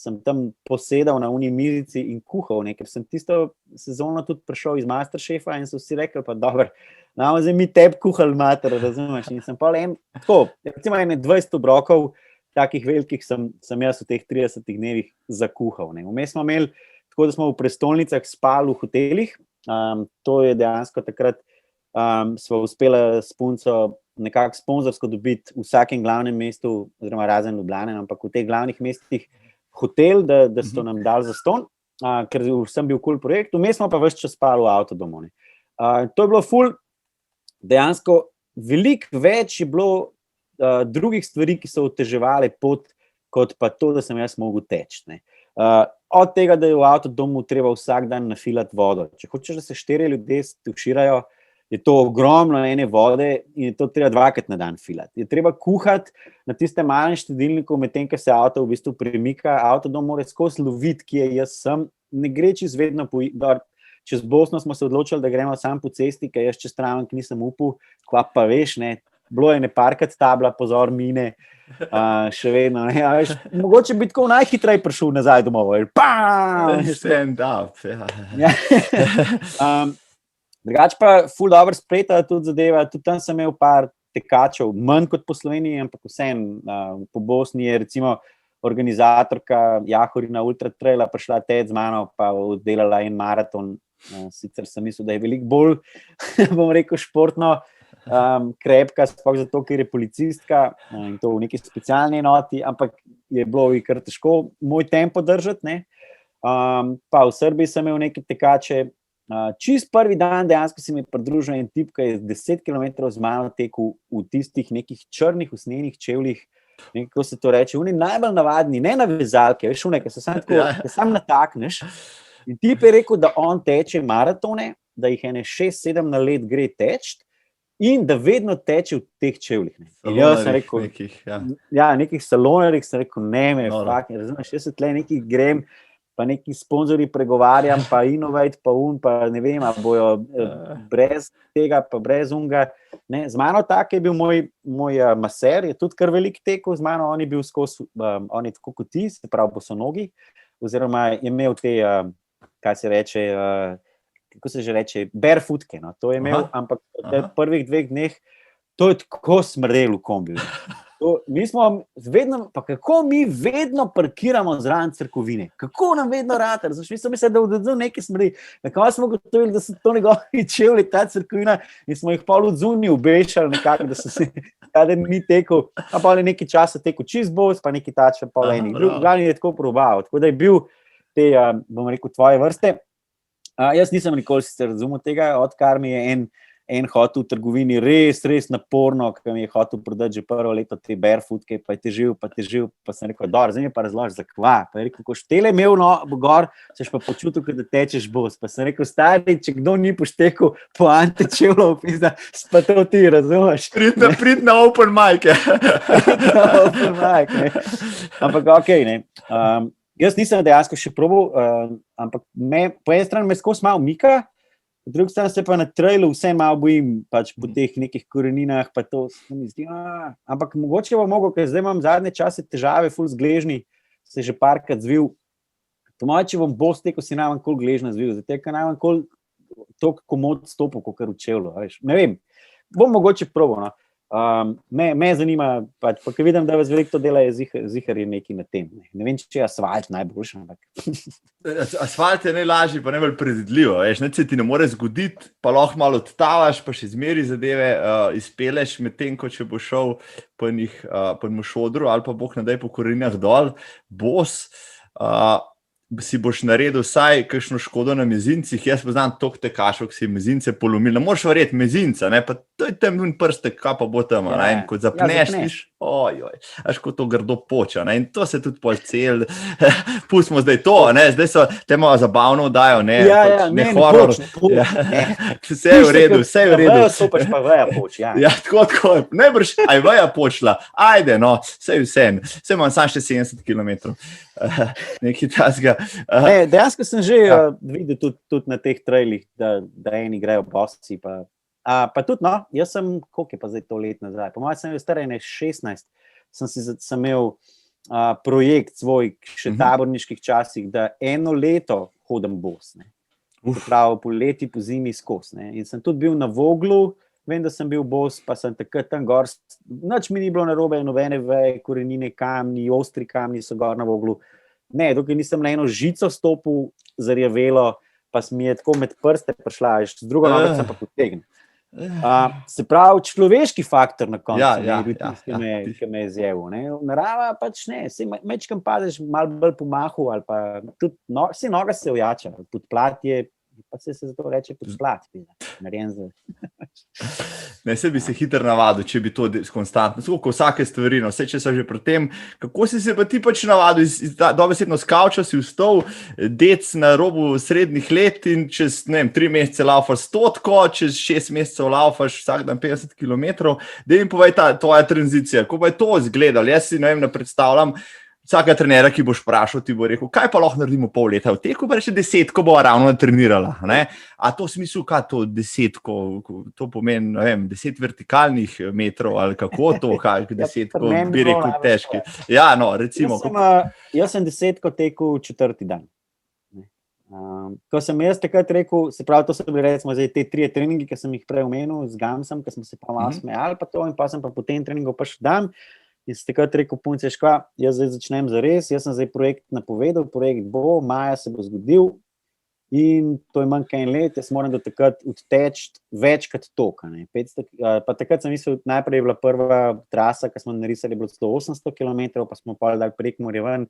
sem tam posedal na uni mizici in kuhal, ne, ker sem tisto sezono tudi prišel iz Masterchefa in so vsi rekli, pa dobro, zdaj mi tebi kuhali mater, razumeš, in sem pa tako, recimo 20 obrokov, takih velikih sem jaz v teh 30 dnevih zakuhal, ne. Vmes smo imeli, tako da smo v prestolnicah spali v hotelih, to je dejansko takrat, sva uspela s punco nekako sponzorsko dobiti v vsakem glavnem mestu, oziroma razen Ljubljane, ampak v teh glavnih mestih hotel, da so nam dali zastonj, ker sem bil cool projekt, vmes smo pa ves čas spali v avtodomu, ne. To je bilo ful, dejansko veliko več je bilo drugih stvari, ki so oteževale pot, kot pa to, da sem jaz mogel teči, ne. od tega, da je v avtodomu treba vsak dan nafilati vodo. Če hočeš, da se 4 ljudje tuširajo, je to ogromno ene vode in je to treba 2-krat na dan filati. Je treba kuhati na tistem malem štedilniku, medtem ko se avto v bistvu premika, avtodom mora skozi loviti, kje jaz sem, ne gre čez vedno čez Bosno smo se odločili, da gremo sam po cesti, ker jaz čez Travank nisem upal, kva pa veš, ne, bilo je ne parkrat tabla, pozor mine, še vedno, ne, veš, mogoče bi tako najhitreje prišel nazaj domov, Stand up, ja. Drugače pa ful dobro sprejeta tudi zadeva, tudi tam sem imel par tekačev, manj kot po Sloveniji, ampak vseeno, po Bosni je recimo organizatorka Jahorina Ultra Traila prišla z mano, pa oddelala en maraton, sicer sem mislil, da je veliko bolj, bom rekel, športno krepka, sploh zato, ker je policistka in to v neki specialni enoti, ampak je bilo kar težko moj tempo držati, ne. Pa v Srbiji sem imel neke tekače, čist prvi dan dejansko si mi pridružil en tip, ki je 10 km z mano tekel v tistih nekih črnih usnjenih čevljih, kako se to reče, oni najbolj navadni, ne na vezalke, veš, ki se sam natakneš. In tip je rekel, da on teče maratone, da jih 6-7 na let gre teč in da vedno teče v teh čevljih. In jaz sem rekel, nekih salonarjih, sem rekel, ne, razumeš, jaz se tle nekih grem, pa neki sponzorji pregovarjam, pa Innovate, pa pa ne vem, a bojo brez tega, pa brez unga. Ne, z mano tak je bil moj maser, je tudi kar velik tekel z mano, on je bil skozi, on je tako kot ti, se pravi bosonogi, oziroma je imel te, kaj se reče, kako se že reče, barefootke, no, to je imel, ampak v prvih 2 dneh, to je tako smrdelo v kombiju. Mi smo vedno, pa kako mi vedno parkiramo zraven cerkovine, kako nam vedno rata, mi smo mislili, da odzul nekaj smrdi, na koncu smo gotovili, da so to njegovi čevlji, ta cerkovina, in smo jih pol odzuni obešali nekako, da so se, kada ni tekel, pa pol je nekaj časa tekel čist bos, pa nekaj tače, pol enih, glavni je tako probal, tako da je bil te, bom rekel, tvoje vrste. Jaz nisem nikoli sicer razumel tega, odkar mi je en hotel v trgovini res naporno, ki mi je hotel prodati že prvo leto te barefootke, pa je težil, pa sem rekel, dobro, zdaj mi pa razloži, zakva. Pa je rekel, ko štele imel gor, seš pa počutil, da tečeš bos. Pa sem rekel, stari, če kdo ni poštekel poante čevljev, pizda, pa to ti, razumeš? Prid na open mic, open mic, ne. Ampak okej, ne. Jaz nisem dejansko še probal, ampak po eni strani me skozi malo mika, po drugi strani se pa na trailu vse malo bojim, pač po teh nekih koreninah, pa to se mi zdi, ampak mogoče bo mogel, ker zdaj imam zadnje čase težave, ful z gležnji, se že parkrat zvil. Po moje, če bom bos tekel, si najmanj kol gležna zvil, zato ker najmanj kol toliko komod stopil, kakor v čevlju, veš. Ne vem, bom mogoče probal, no. Me zanima, pač, pa ker vidim, da vas veliko to dela, je zihar je nekaj na tem. Ne vem, če je asfalt najboljši, ampak... Asfalt je najlažji, pa najbolj predvidljivo, veš, ne se ti ne more zgoditi, pa lahko malo odtavaš, pa še zmeri zadeve izpeleš, medtem ko če bo šel po enem šodru ali pa boh nadaj po koreninah dol, bos, si boš naredil vsaj kakšno škodo na mezincih. Jaz poznam toliko tekašov, ki si mezince polomili. Ne moreš verjeti mezinca, ne, pa to je tam in prstek, kaj pa bo tam, ne, in ko zapneš, až ko to grdo poča, ne, in to se tudi pol cel, pustimo zdaj to, ne, zdaj so temo zabavno oddajo, ne, ne horor. Vse je v redu, vse je v redu. Vejo so pač pa veja poč, ja. Ja, tako, najbrž, aj veja počla, ajde, no, vse imam sam še 70 kilometrov. Nekaj tasga. Dejansko sem že videl tudi na teh trailih, da eni grejo bosi, pa tudi, no, jaz sem, koliko je pa zdaj to let nazaj, po mojem sem bil star 16, sem imel projekt svoj, še taborniških časih, da 1 leto hodim bos, ne. Prav, po leti, po zimi skos, ne, in sem tudi bil na Voglu, vem, da sem bil bos, pa sem takrat tam gor, nič mi ni bilo narobe, nobene veje, korenine, kamni, ostri kamni so gor na Voglu. Ne, dokaj nisem na eno žico stopil, zarjavelo, pa mi je tako med prste prišla, z drugo nogo sem pa potegnil. Se pravi, človeški faktor na koncu, ki me je zjevil. Narava pač ne, mečkam padeš malo bolj po mahu, ali pa tudi noga se ojača, podplat je, pa se zato reče podplat, narejen za... Ne, se bi se hitro navadil, če bi to konstantno, kot vsake stvari, no, vse če so že pri tem. Kako si se pa ti pač navadil, dobesedno s kavča si vstal, dec na robu srednjih let in čez, ne vem, 3 mesece laufaš 100, čez 6 mesecev laufaš vsak dan 50 km. Daj mi povej tvoja tranzicija, kako pa je to izgledalo? Jaz si, ne vem, ne predstavljam, vsaka trenera, ki boš vprašal, ti bo rekel, kaj pa lahko naredimo pol leta v teku, pa reče 10, ko bo ravno trenirala. Ne? A to v smislu, kaj to 10, to pomeni, ne vem, 10 vertikalnih metrov ali kako to, kaj 10, ko bi rekel težki. Ja, no, recimo. Jaz sem 10 tekel 4. dan. Ko sem jaz takrat rekel, se pravi, to so bili recimo zdaj te 3 treningi, ki sem jih prej omenil, z Gamsom, ki smo se pa malo smejali pa to in pa sem pa po tem treningu pa še dan. In se takrat rekel, punce, škva, jaz zdaj začnem zares, jaz sem zdaj projekt napovedal, projekt bo, maja se bo zgodil in to je manj kaj let, jaz moram do takrat odteči večkrat toka. Pa takrat sem mislil, najprej je bila prva trasa, ki smo narisali, je bilo 100-800 km, pa smo pa dali Prekmurje ven,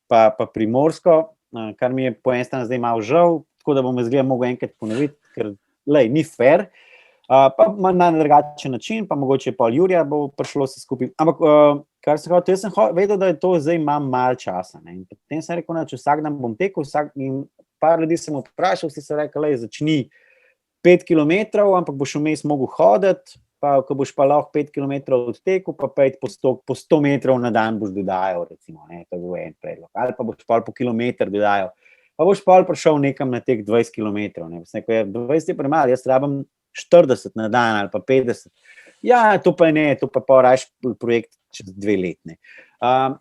pa Primorsko, kar mi je po en strani zdaj malo žal, tako da bom izgleda mogel enkrat ponoviti, ker ni fair. Pa na drugačen način, pa mogoče pol Jurija bo prišlo se skupaj. Ampak, kar sem hotel, jaz sem vedel, da je to zdaj imam malo časa. Ne? In potem sem rekel, da vsak dan bom tekel, in par ljudi sem vprašal, vsi so rekli, začni 5 km, ampak boš vmes mogel hoditi, pa ko boš pa lahko 5 km odtekel, pa 5 po 100 metrov na dan boš dodajal, recimo, ne? To je bil en predlog. Ali pa boš pa po kilometr dodajal, pa boš pa prišel nekam na teh 20 km. Ne? 20 je premalo, jaz rabim 40 na dan ali pa 50. Ja, to pa ne, to pa raje projekt čez 2 letne.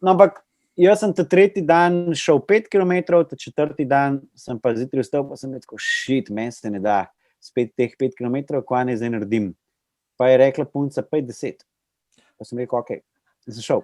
No, ampak jaz sem ta 3. dan šel 5 km, ta 4. dan sem pa zjutraj vstal, pa sem rekel, meni se ne da spet teh 5 km, kaj ne zdaj naredim. Pa je rekla punca, 10. Pa sem rekel, ok, in sem šel.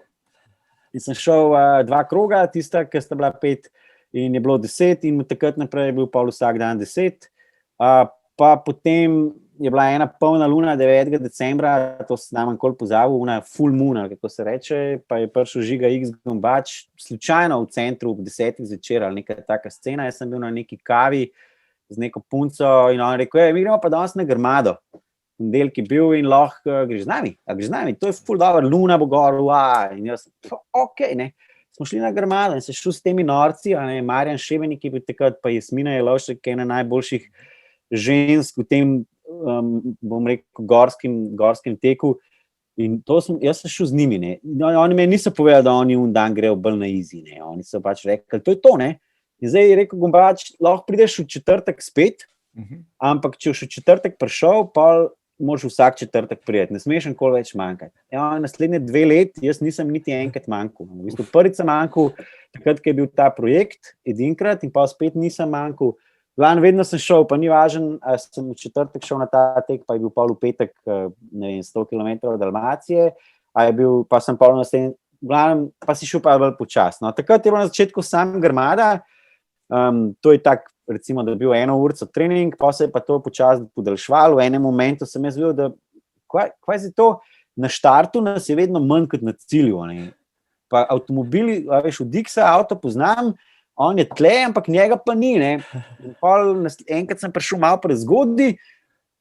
In sem šel 2 kroga, tista, ki sta bila 5 in je bilo 10 in takrat naprej je bil pol vsak dan 10. Pa potem je bila ena polna luna 9. decembra, to se nam nikoli pozabil, una full moon, kako se reče, pa je prišel Žiga X Gombač, slučajno v centru ob 10. zvečer ali neka taka scena, jaz sem bil na neki kavi z neko punco in on rekel, mi gremo pa danes na Grmado. Ponedeljek je bil in lahko greš z nami, to je full dobro, luna bo gor, in jaz sem, ok, ne. Smo šli na Grmado in se šel s temi norci, Marjan Šebenik je bil takrat, pa Jasmina Jelovšek, ena najboljših žensk v tem, bom rekel, gorskem teku in jaz sem šel z njimi, ne. Oni me niso povedali, da oni un dan grejo bolj na easy, ne. Oni so pač rekli, to je to, ne. In zdaj je rekel Gombač, lahko prideš v četrtek spet, ampak če boš v četrtek prišel, pa moraš vsak četrtek prijeti, ne smeš nikoli več manjkati. Ja, naslednje 2 let, jaz nisem niti enkrat manjkal. V bistvu prvič sem manjkal, takrat, ko je bil ta projekt, edinkrat in pa spet nisem manjkal. Vedno sem šel, pa ni važen, sem v četrtek šel na ta tek, pa je bil pol v petek, ne vem, 100 km Dalmacije, pa sem pol naslednji, pa si šel pa bolj počasno. Takrat je bilo na začetku sam Grmada, to je tak, recimo, da je bil 1 urico trening, pa se je pa to počasi podaljšvalo. V enem momentu sem jaz videl, da kaj je to, na štartu nas je vedno manj kot na cilju. Ne? Pa avtomobili, veš, v Dixa avto poznam, on je tle, ampak njega pa ni. Ne? Enkrat sem prišel malo prezgodaj,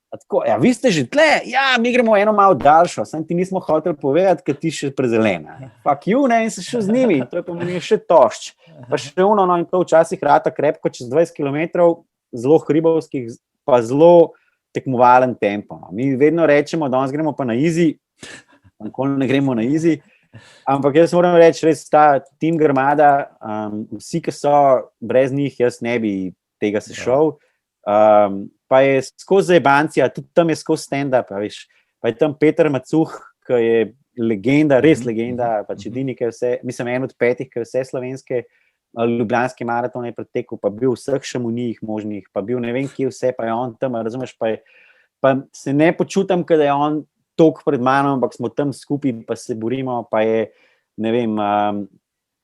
tako, ja, vi ste že tle, ja, mi gremo eno malo daljšo, sem ti nismo hoteli povedati, ker ti še prezelena. Fuck you, ne, in se šel z njimi, to je pomenil še tošč. Pa še uno, no, in to včasih rata krepko čez 20 km, zelo hribovskih, pa zelo tekmovalen tempo. No. Mi vedno rečemo, danes gremo pa na easy, nikoli ne gremo na easy, ampak jaz moram reči, res ta tim Grmada, vsi, ki so brez njih, jaz ne bi tega se šel. Pa je skozi Jebancija, tudi tam je skozi stand-up, veš, pa je tam Peter Macuh, ki je legenda, res legenda, pač edini, ki je vse, mislim, en od 5, ki je vse slovenske, ljubljanske maratone pretekel, pa bil vseh Šamonijih možnih, pa bil ne vem, kje vse, pa je on tam, razumeš, pa se ne počutam, da je on tok pred mano, ampak smo tam skupaj, pa se borimo, pa je, ne vem,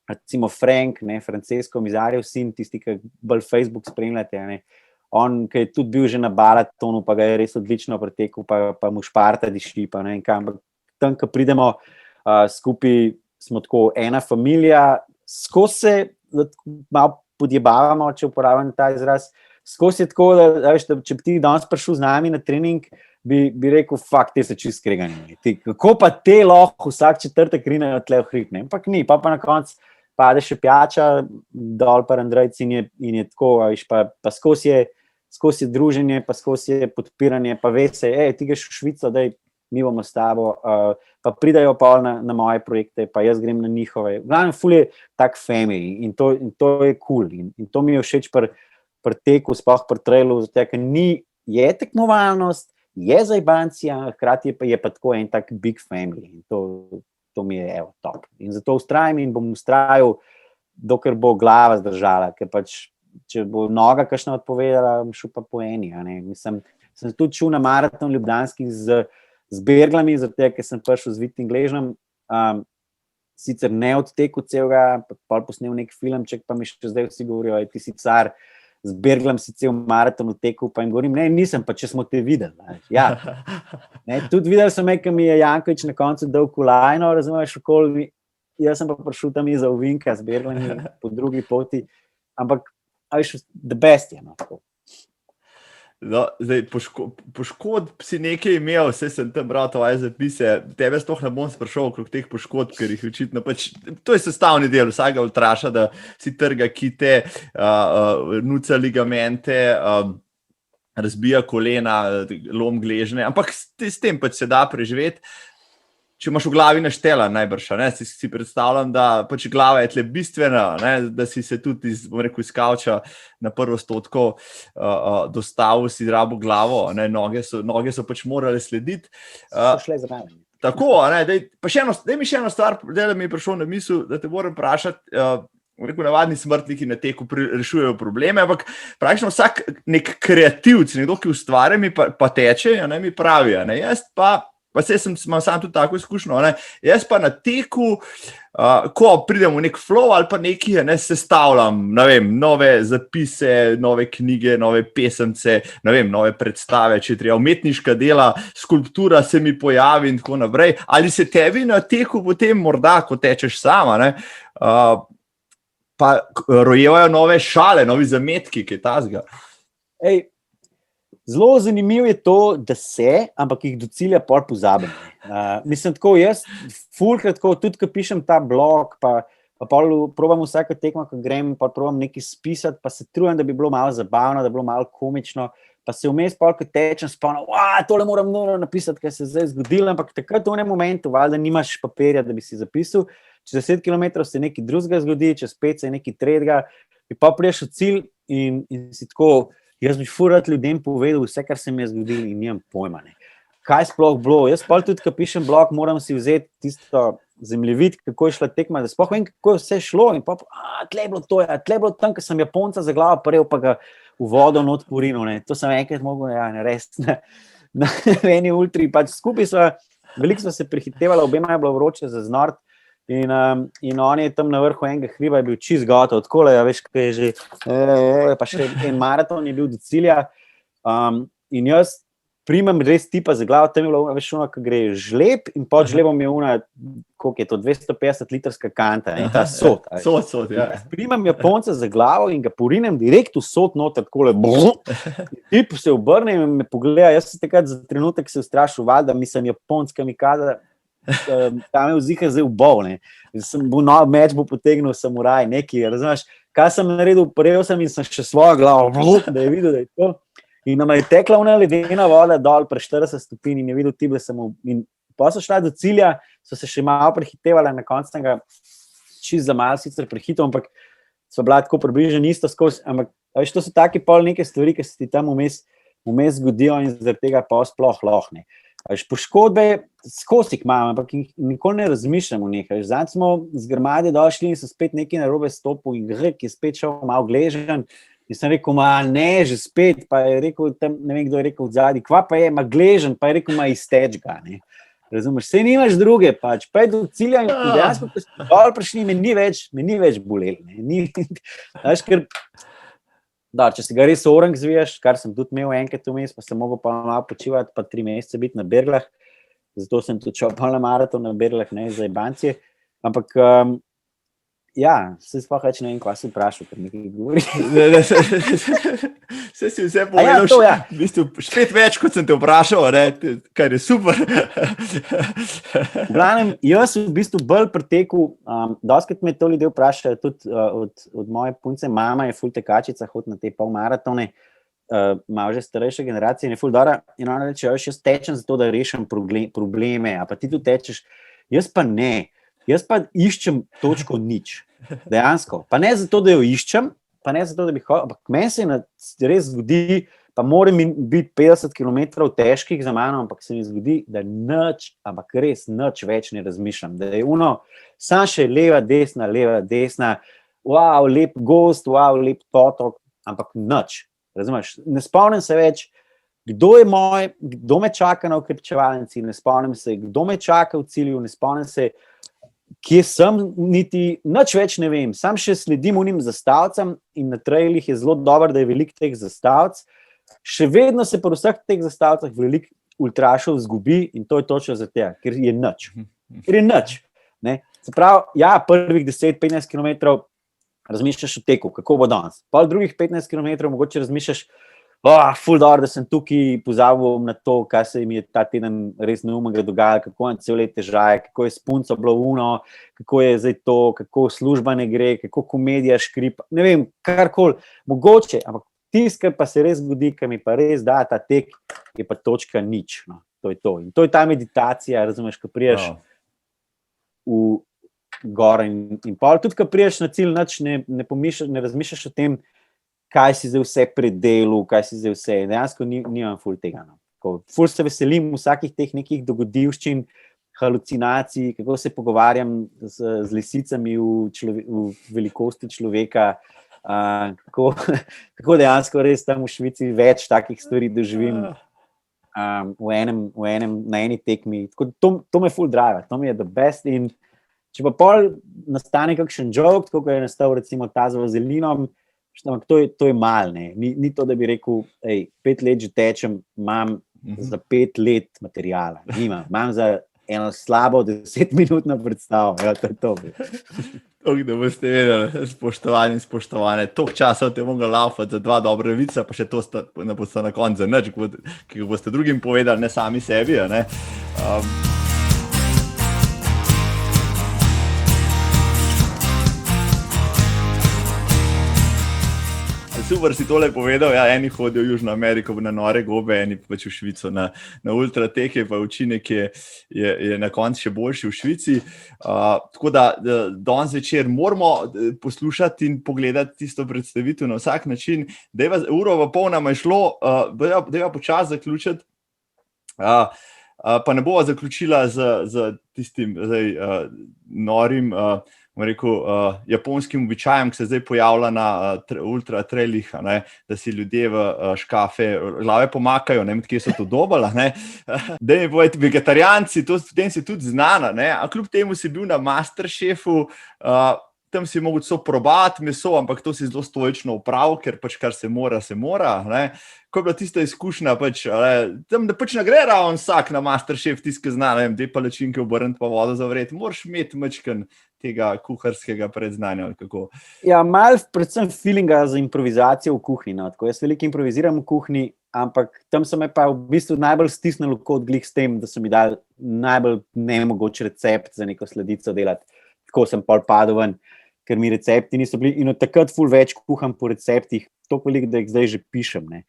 recimo Frank, ne, Francesco Mizarjev sin, tisti, ki bolj Facebook spremljate, ne, on, ki je tudi bil že na baratonu, pa ga je res odlično pretekel, pa mu šparta diši, pa ne vem kam, ampak tam, ko pridemo skupaj, smo tako ena familija, skozi se malo podjebavamo, če uporabljam ta izraz, skozi je tako, da če bi ti danes prišel z nami na trening, bi rekel, fakt, te so čist skregani. Kako pa te lahko vsak četrtek rinejo tle v hrib, ne? Ampak ni, pa na koncu pade še pijača dol par Andrejc in je tako, viš, pa skozi je druženje, pa skozi je podpiranje, pa ve se, ti greš v Švico, daj, mi bomo s tabo, pa pridajo pa na moje projekte, pa jaz grem na njihove. Glavno, ful je tak family in to je cool in to mi je všeč pri teku, sploh pri trailu, zato ker je tekmovalnost, je zajbancija, hkrati je pa tako en tak big family in to mi je top. In zato ustrajam in bom ustrajal, dokler bo glava zdržala, ker pač, če bo noga kakšna odpovedala, bom šel pa po eni. Mislim, sem tudi šel na maraton ljubljanskih z berglami, zato ker sem prišel z vitim gležnjem, sicer ne odtekel celega, pa posnel nek filmček, pa mi še zdaj vsi govorijo, ti si car, z berglom si cel maraton odtekel, pa jim govorim, ne, nisem, pa če smo te videli. Ja. Tudi videli so me, ko mi je Jankovič na koncu dal kolajno, razumeš, okoli, jaz sem pa prišel tam iza ovinka z berglami po drugi poti, ampak the best je, no, tako. No, zdaj, poškodb si nekaj imel, vse sem tam bral tvoje zapise, tebe sploh ne bom sprašal okrog teh poškodb, ker jih očitno pač, to je sestavni del vsakega ultraša, da si trga kite, nuca ligamente, razbija kolena, lom gležne, ampak s tem pač se da preživeti. Če imaš v glavi naštela najbrž, si predstavljam, da pač glava je tle bistvena, da si se tudi iz kavča na prvo stotko dostavil, si rabo glavo, noge so pač morale slediti. Tako, daj mi še eno stvar, da mi je prišel na misel, da te moram vprašati, navadni smrtniki na teku rešujejo probleme, ampak praktično vsak nek kreativc, nekdo, ki ustvarja, mi pa teče, mi pravi, jaz pa imam sam tudi tako izkušnjo, jaz pa na teku, ko pridem v nek flow ali pa neki, sestavljam, nove zapise, nove knjige, nove pesemce, nove predstave, če treba umetniška dela, skulptura se mi pojavi in tako naprej. Ali se tebi na teku potem morda, ko tečeš sama, pa rojevajo nove šale, novi zametki, kaj tazga? Zelo zanimivo je to, da ampak jih do cilja pol pozabim. Mislim, tako jaz fulkrat, tudi ko pišem ta blog, pa pol probam vsako tekmo, ko grem, pa probam nekaj spisati, pa se trudim, da bi bilo malo zabavno, da bi bilo malo komično, pa se vmes pol, ko tečem, spomnim, tole moram napisati, kaj se je zdaj zgodilo, ampak takrat v enem momentu, valjda nimaš papirja, da bi si zapisal, čez 10 km se nekaj drugega zgodi, čez 5 se nekaj tretjega, in pa priješ v cilj in si tako, jaz bi furat ljudem povedal vse, kar se mi je zgodilo in nimam pojma. Kaj sploh bilo? Jaz pa tudi, ko pišem blog, moram si vzeti tisto zemljevid, kako je šla tekma, da sploh vem, kako je vse šlo in pa, tle je bilo to, tle je bilo tam, ko sem Japonca za glavo prejel, pa ga v vodo not porinil. To sem enkrat mogel narediti na eni ultri. Pač skupaj veliko smo se prehitevali, obema je bilo vroče za znort, in on je tam na vrhu enega hriba je bil čist gotov, odkole, veš, kaj je že, pa še en maraton je bil do cilja, in jaz primem res tipa za glavo, tam je bilo, veš, ko gre žleb in pod žlebom je koliko je to, 250 litrska kanta, in ta sod. Sod, ja. Primem Japonca za glavo in ga porinem direkt v sod noter, takole, tip se obrne in me pogleda, jaz sem takrat za trenutek se ustrašil, valjda, mislim, Japonska mi kaza, tam je vzihar zdaj ubol, meč bo potegnil samuraj, neki, razumeš, kaj sem naredil, prejel sem in sem še svojo glavo, da je videl, da je to, in nam je tekla una ledena voda dol pre 40 stopinj in je videl tip, da sem in pa so šla do cilja, so se še malo prehitevala, na koncu sem ga čist za malo sicer prehitev, ampak so bila tako približno isto skozi, ampak veš, to so take pol neke stvari, ki se ti tam vmes zgodijo in zaradi tega pa sploh lahne. Poškodbe skozi jih imam, ampak nikoli ne razmišljam o njih. Zdaj smo z Grmade došli in so spet nekaj narobe stopil in Grk je spet šel malo gležen in sem rekel, ne, že spet, pa je rekel, tam, ne vem, kdo je rekel odzadi, kva pa je, gležen, pa je rekel, izteč ga, ne. Razumeš, sej nimaš druge, pač, pa je do cilja in dejansko, ko smo dol prišli, me ni več bolel, ne. Veš, ker če si ga res orang zviješ, kar sem tudi imel enkrat vmes, pa sem mogel pa malo počivati, pa 3 mesece biti na berglah, zato sem tudi šel pa na maraton na berglah, ne, za jebancije, ampak se sploh več ne vem, kva si vprašal, ker nekaj govori. Vse si vse povedal, v bistvu spet več, kot sem te vprašal, kar je super. V glavnem, jaz v bistvu bolj preteku, dostikrat me to ljudje vprašajo, tudi od moje punce, mama je ful tekačica, hodi na te polmaratone, malo že starejše generacije in je ful dobra in ona reče, jaz tečem zato, da rešim probleme, a pa ti tu tečeš, jaz pa ne, jaz pa iščem točko nič, dejansko, pa ne zato, da jo iščem, pa ne zato, da bi hodil, ampak meni se res zgodi, pa moram biti 50 km težkih za mano, ampak se mi zgodi, da nič, ampak res nič več ne razmišljam, da je sam še leva, desna, wow, lep gost, wow, lep potok, ampak nič, razumeš, ne spomnim se več, kdo me čaka na okrepčevalnici, ne spomnim se, kdo me čaka v cilju, ne spomnim se, kje sem, niti nič več ne vem, sam še sledim unim zastavcam in na trailih je zelo dobro, da je veliko teh zastavc, še vedno se pri vseh teh zastavcah veliko ultrašov zgubi in to je točno za tega, ker je nič. Ne? Se pravi, ja, prvih 10-15 km razmišljaš o teku, kako bo danes, pa drugih 15 km mogoče razmišljaš, ful dobro, da sem tukaj, pozabil na to, kaj se mi je ta teden res neumnega dogajalo, kako je cel let težaje, kako je s punco bilo uno, kako je zdaj to, kako služba ne gre, kako komedija škripa, ne vem, karkoli, mogoče, ampak tisto, kar pa se res zgodi, kar mi pa res da ta tek, je pa točka nič, no, to je to. In to je ta meditacija, razumeš, ko priješ v gore in pol, tudi ko priješ na cilj, nič ne razmišljaš o tem, kaj si zdaj vse predelal, kaj si zdaj vse, dejansko nimam ful tega. No. Ful se veselim vsakih teh nekih dogodivščin, halucinacij, kako se pogovarjam z lisicami v velikosti človeka, kako dejansko res tam v Švici več takih stvari doživim na eni tekmi. To me ful drive, to mi je the best in če pa pol nastane kakšen joke, tako kot je nastal recimo ta z vazelinom, to je mal, ne. Ni to, da bi rekel, 5 let že tečem, imam za 5 let materijala, imam za eno slabo 10-minutno predstavo, to je to. Da boste vedeli, spoštovani in spoštovane, toliko časa te mogla laufati za 2 dobre vica, pa še to ne boste na koncu za nič, ki ga boste drugim povedali, ne sami sebi, ne. Super si tole povedal, ja, eni hodijo v Južno Ameriko na nore gobe, eni pač v Švico na ultrateke, pa učinek je na koncu še boljši v Švici. Tako da danes večer moramo poslušati in pogledati tisto predstavitev na vsak način. Uro pa pol nama je šlo, dajva počasi zaključiti, pa ne bova zaključila z tistim norim, japonskim običajem, ki se zdaj pojavlja na ultra trailih, da si ljudje v škafe glave pomakajo, ne vem, kje so to dobili, da mi povedati, vegetarijanci, v tem si tudi znana, a kljub temu si bil na Masterchefu, tam si mogel so probati meso, ampak to si zelo stoično opravil, ker pač kar se mora, Ko je bila tista izkušnja, tam da pač ne gre ravno vsak na Masterchef, tisti, ki zna, dve palačinke obrniti pa vodo zavreti, moraš imeti majčken tega kuharskega predznanja, ali kako? Ja, malo predvsem feelinga za improvizacijo v kuhinji, no. Tako jaz veliko improviziram v kuhinji, ampak tam so me pa v bistvu najbolj stisnili kot glih s tem, da so mi dali najbolj nemogoč recept za neko sladico delati. Tako sem pol padel ven, ker mi recepti niso bili in od takrat ful več kuham po receptih, toliko veliko, da jih zdaj že pišem, ne.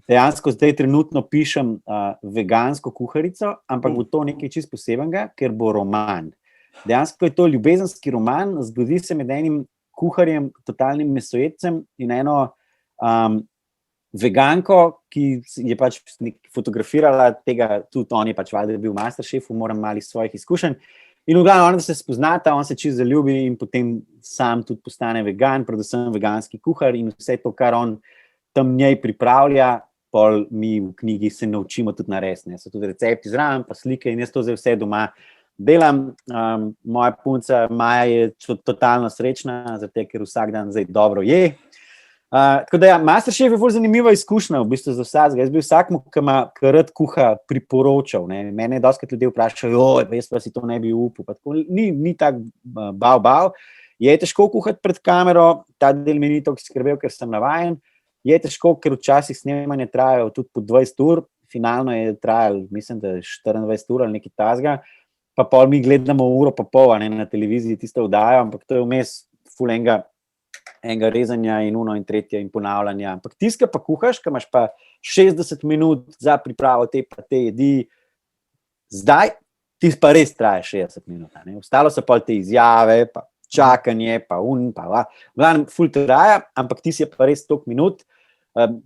Dejansko zdaj trenutno pišem vegansko kuharico, ampak bo to nekaj čisto posebenega, ker bo roman. Dejansko je to ljubezenski roman, zgodi se med enim kuharjem, totalnim mesojedcem in eno veganko, ki je pač fotografirala tega, tudi on je pač valjda bil v Masterchefu, moram malo iz svojih izkušenj. In v glavnem, da se spoznata, on se čisto zaljubi in potem sam tudi postane vegan, predvsem veganski kuhar in vse to, kar on tam njej pripravlja, pol mi v knjigi se naučimo tudi narediti. So tudi recepti zraven, pa slike in jaz to zdaj vse doma delam. Moja punca Maja je totalno srečna, zato ker vsak dan zdaj dobro je. Tako da ja, Masterchef je ful zanimiva izkušnja v bistvu za vsakega. Jaz bi vsakmu, ki rad kuha, priporočal. Mene je dostikrat ljudje vprašajo, jaz pa si to ne bi upal. Ni tak bav. Je težko kuhati pred kamero, ta del mi ni toliko skrbel, ker sem navajen, je težko, ker včasih snemanje trajajo tudi po 20 ur, finalno je trajalo, mislim, da 24 ur ali nekaj tasga, pa pol mi gledamo uro pa pol, ne, na televiziji tisto oddajo, ampak to je vmes ful enega rezanja in uno in tretje in ponavljanja. Ampak tiska pa kuhaš, ko imaš pa 60 minut za pripravo te jedi, zdaj ti pa res traja 60 minut. Ne. Ostalo so pa te izjave, pa čakanje, pa ful traja, ampak ti si pa res toliko minut.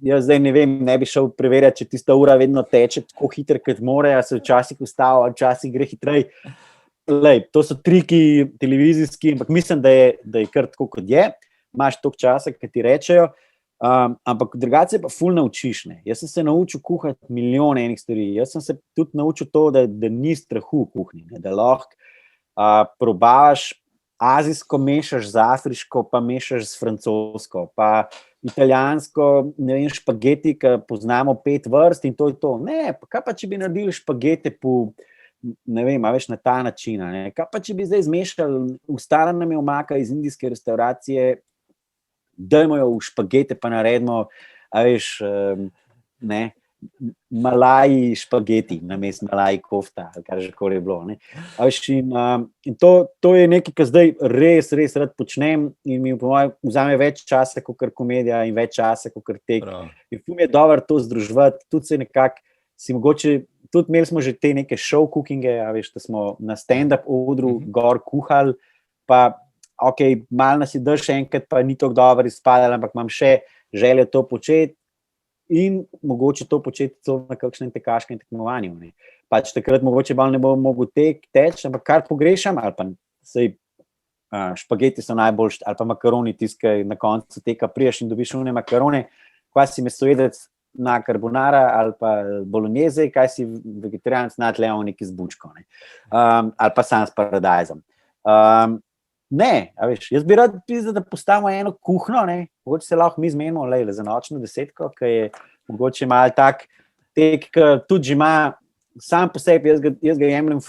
Jaz zdaj ne vem, ne bi šel preverjati, če tista ura vedno teče tako hitro, kot more, a se včasih ustava, včasih gre hitrej. Lej, to so triki televizijski, ampak mislim, da je kar tako, kot je. Imaš toliko časa, kot ti rečejo, ampak drugače pa ful naučiš. Ne. Jaz sem se naučil kuhati milijone enih stvari. Jaz sem se tudi naučil to, da ni strahu v kuhinji, ne, da lahko probavaš azijsko, mešaš z afriško, pa mešaš z francosko, pa italijansko, ne vem, špageti, ki poznamo 5 vrst in to je to. Ne, pa kaj pa, če bi naredili špagete po, ne vem, a veš, na ta način, ne? Kaj pa, če bi zdaj zmešali, ustala nam je omaka iz indijske restauracije, dajmo jo v špagete, pa naredimo, a veš, ne, malaji špageti, namesto malaji kofta, kar že koli je bilo. Ne? A veš, in to je nekaj, kar zdaj res rad počnem in mi vzame več časa, kot komedija in več časa, kot tek. In ful mi je dobro to združevati, tudi se nekako si mogoče, tudi imeli smo že te neke show cookinge, a veš, da smo na stand-up odru gor kuhali, pa ok, malo nas je drž enkrat, pa ni tako dobro izpadalo, ampak imam še željo to početi in mogoče to početi celo na kakšnem tekaškem tekmovanju. Ne. Pač takrat mogoče ne bom mogel teči, ampak kar pogrešam, ali pa sej, špageti so najboljši, ali pa makaroni, tiskaj na koncu teka priješ in dobiš une makarone, kaj si mesojedec na carbonara ali pa bolognese, kaj si vegetarijanec na tleo neki z bučko, ne. Ali pa sam s paradajzom. Ne, a veš, jaz bi rad pisal, da postavimo eno kuhno, ne, mogoče se lahko mi zmenimo, za nočno desetko, ki je mogoče malo tak tek, ki tudi že ima sam po sebi, jaz ga jemljem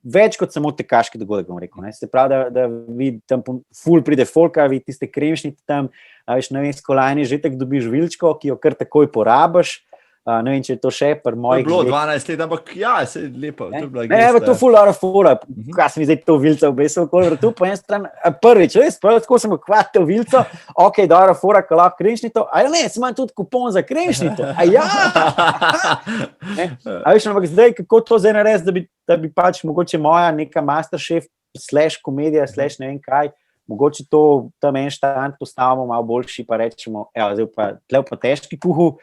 več kot samo tekaški dogodek, bom rekel, ne, se pravi, da vidi tam ful pride folka, vidi tiste kremšnite tam, a veš, ne vem, s kolajni že tako dobiš vilčko, ki jo kar takoj porabiš. Ne vem, če je to še pri mojih... To je bilo 12 let, ampak ja, se je lepo. To je bila gesta. Ne, to je ful fora. Kaj sem mi zdaj to vilco obesil okoli vrtu, po en stran, prvič, res, tako sem ukvat to vilco, ok, dobra fora, ko lahko kremšnito, a ne, sem imam tudi kupon za kremšnito, a ja! A veš, ampak zdaj, kako to zdaj narediti, da bi pač mogoče moja neka masterchef / komedija / ne vem kaj, mogoče to tam en štand postavimo malo boljši, pa rečemo, zdaj pa tle pa težki kuhu,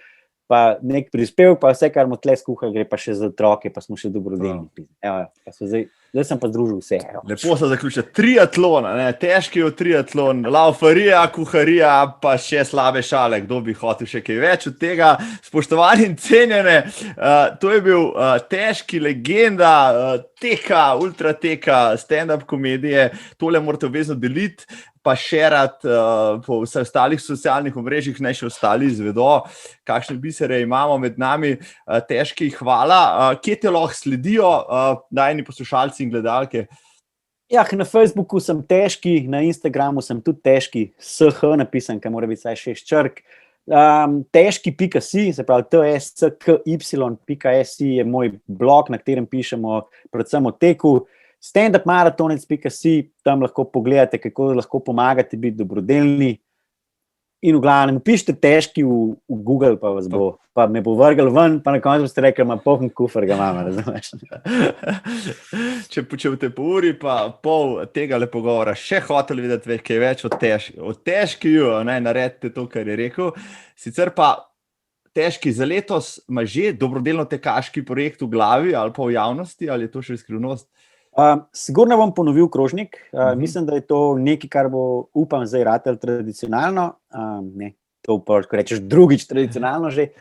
pa nek prispevek, pa vse, kar mu tle skuha, gre pa še za otroke, pa smo še dobrodelni. Zdaj sem pa združil vse. Lepo se zaključa. Triatlon, težki triatlon, laufarija, kuharija, pa še slabe šale. Kdo bi hotel še kaj več od tega? Spoštovani in cenjene, to je bil težki legenda teka, ultrateka, stand-up komedije. Tole morate obvezno deliti, pa šerati po vseh ostalih socialnih omrežjih, naj še ostali izvedo, kakšne bisere imamo med nami. Težki, hvala. Kje te lahko sledijo najni poslušalci in gledalke? Ja, na Facebooku sem težki, na Instagramu sem tudi težki, SH napisan, kaj mora biti vsaj 6 črk. Težki.si, se pravi tsky.si je moj blog, na katerem pišemo predvsem o teku. standupmarathonec.si, tam lahko pogledate, kako lahko pomagate biti dobrodelni. In v glavnem, pišite težki v Google, pa vas bo, pa me bo vrgal ven, pa na koncu boste rekli, ima poln kufer, ga imam, razumeš. Če te po uri, pa pol tega pogovora še hotel videti kaj več od težki, naredite to, kar je rekel. Sicer pa težki za letos ima že dobrodelno tekaški projekt v glavi ali pa v javnosti, ali je to še skrivnost? Sigurno bom ponovil krožnik. Mislim, da je to nekaj, kar bo, upam, zdaj ratel tradicionalno. To pa, ko rečeš drugič tradicionalno že.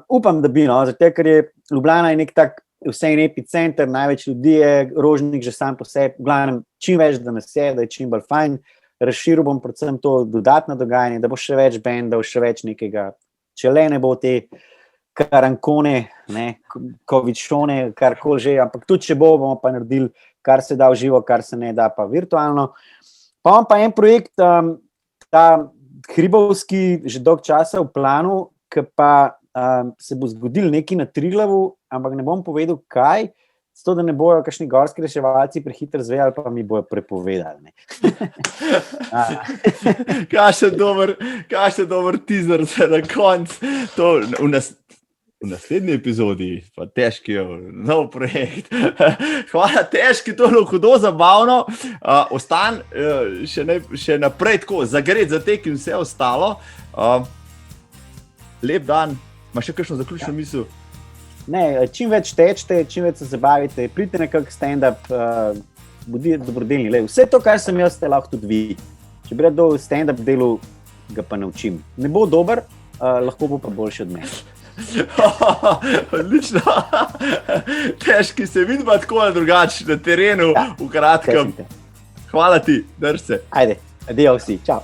Upam, da bi, zato ker je Ljubljana je nek tak vsej epicenter, največ ljudi je, Rožnik že sam po sebi, v glavnem čim več, da nas je, da je čim bolj fajn. Razširil bom predvsem to dodatno dogajanje, da bo še več bendov, še več nekega, če le ne bo te karankone, kovičone, karkoli že, ampak tudi če bomo pa naredili, kar se da v živo, kar se ne da pa virtualno. Pa imam pa en projekt, ta hribovski že dolg časa v planu, ki pa se bo zgodil nekaj na Triglavu, ampak ne bom povedal kaj, zato da ne bojo kakšni gorski reševalci prehitro zvedeli, pa mi bojo prepovedali. Kakšen dober teaser za na konc. To v naslednji epizodi, pa težki je nov projekt. Hvala, težki, to je bilo hudo zabavno. Ostan še naprej tako, zagret, zatek in vse ostalo. Lep dan. Imaš še kakšno zaključno misel? Ne, čim več tečete, čim več se zabavite, pridite na kak stand-up, bodite dobrodelni. Vse to, kar sem jaz, ste lahko tudi vi. Če bi rad do stand-up delu, ga pa naučim. Ne bo dober, lahko bo pa boljši od mene. Odlično. Težki se vidimo tako ali drugače na terenu, v kratkem. Hvala ti, drž se. Ajde, adijo vsi, čau.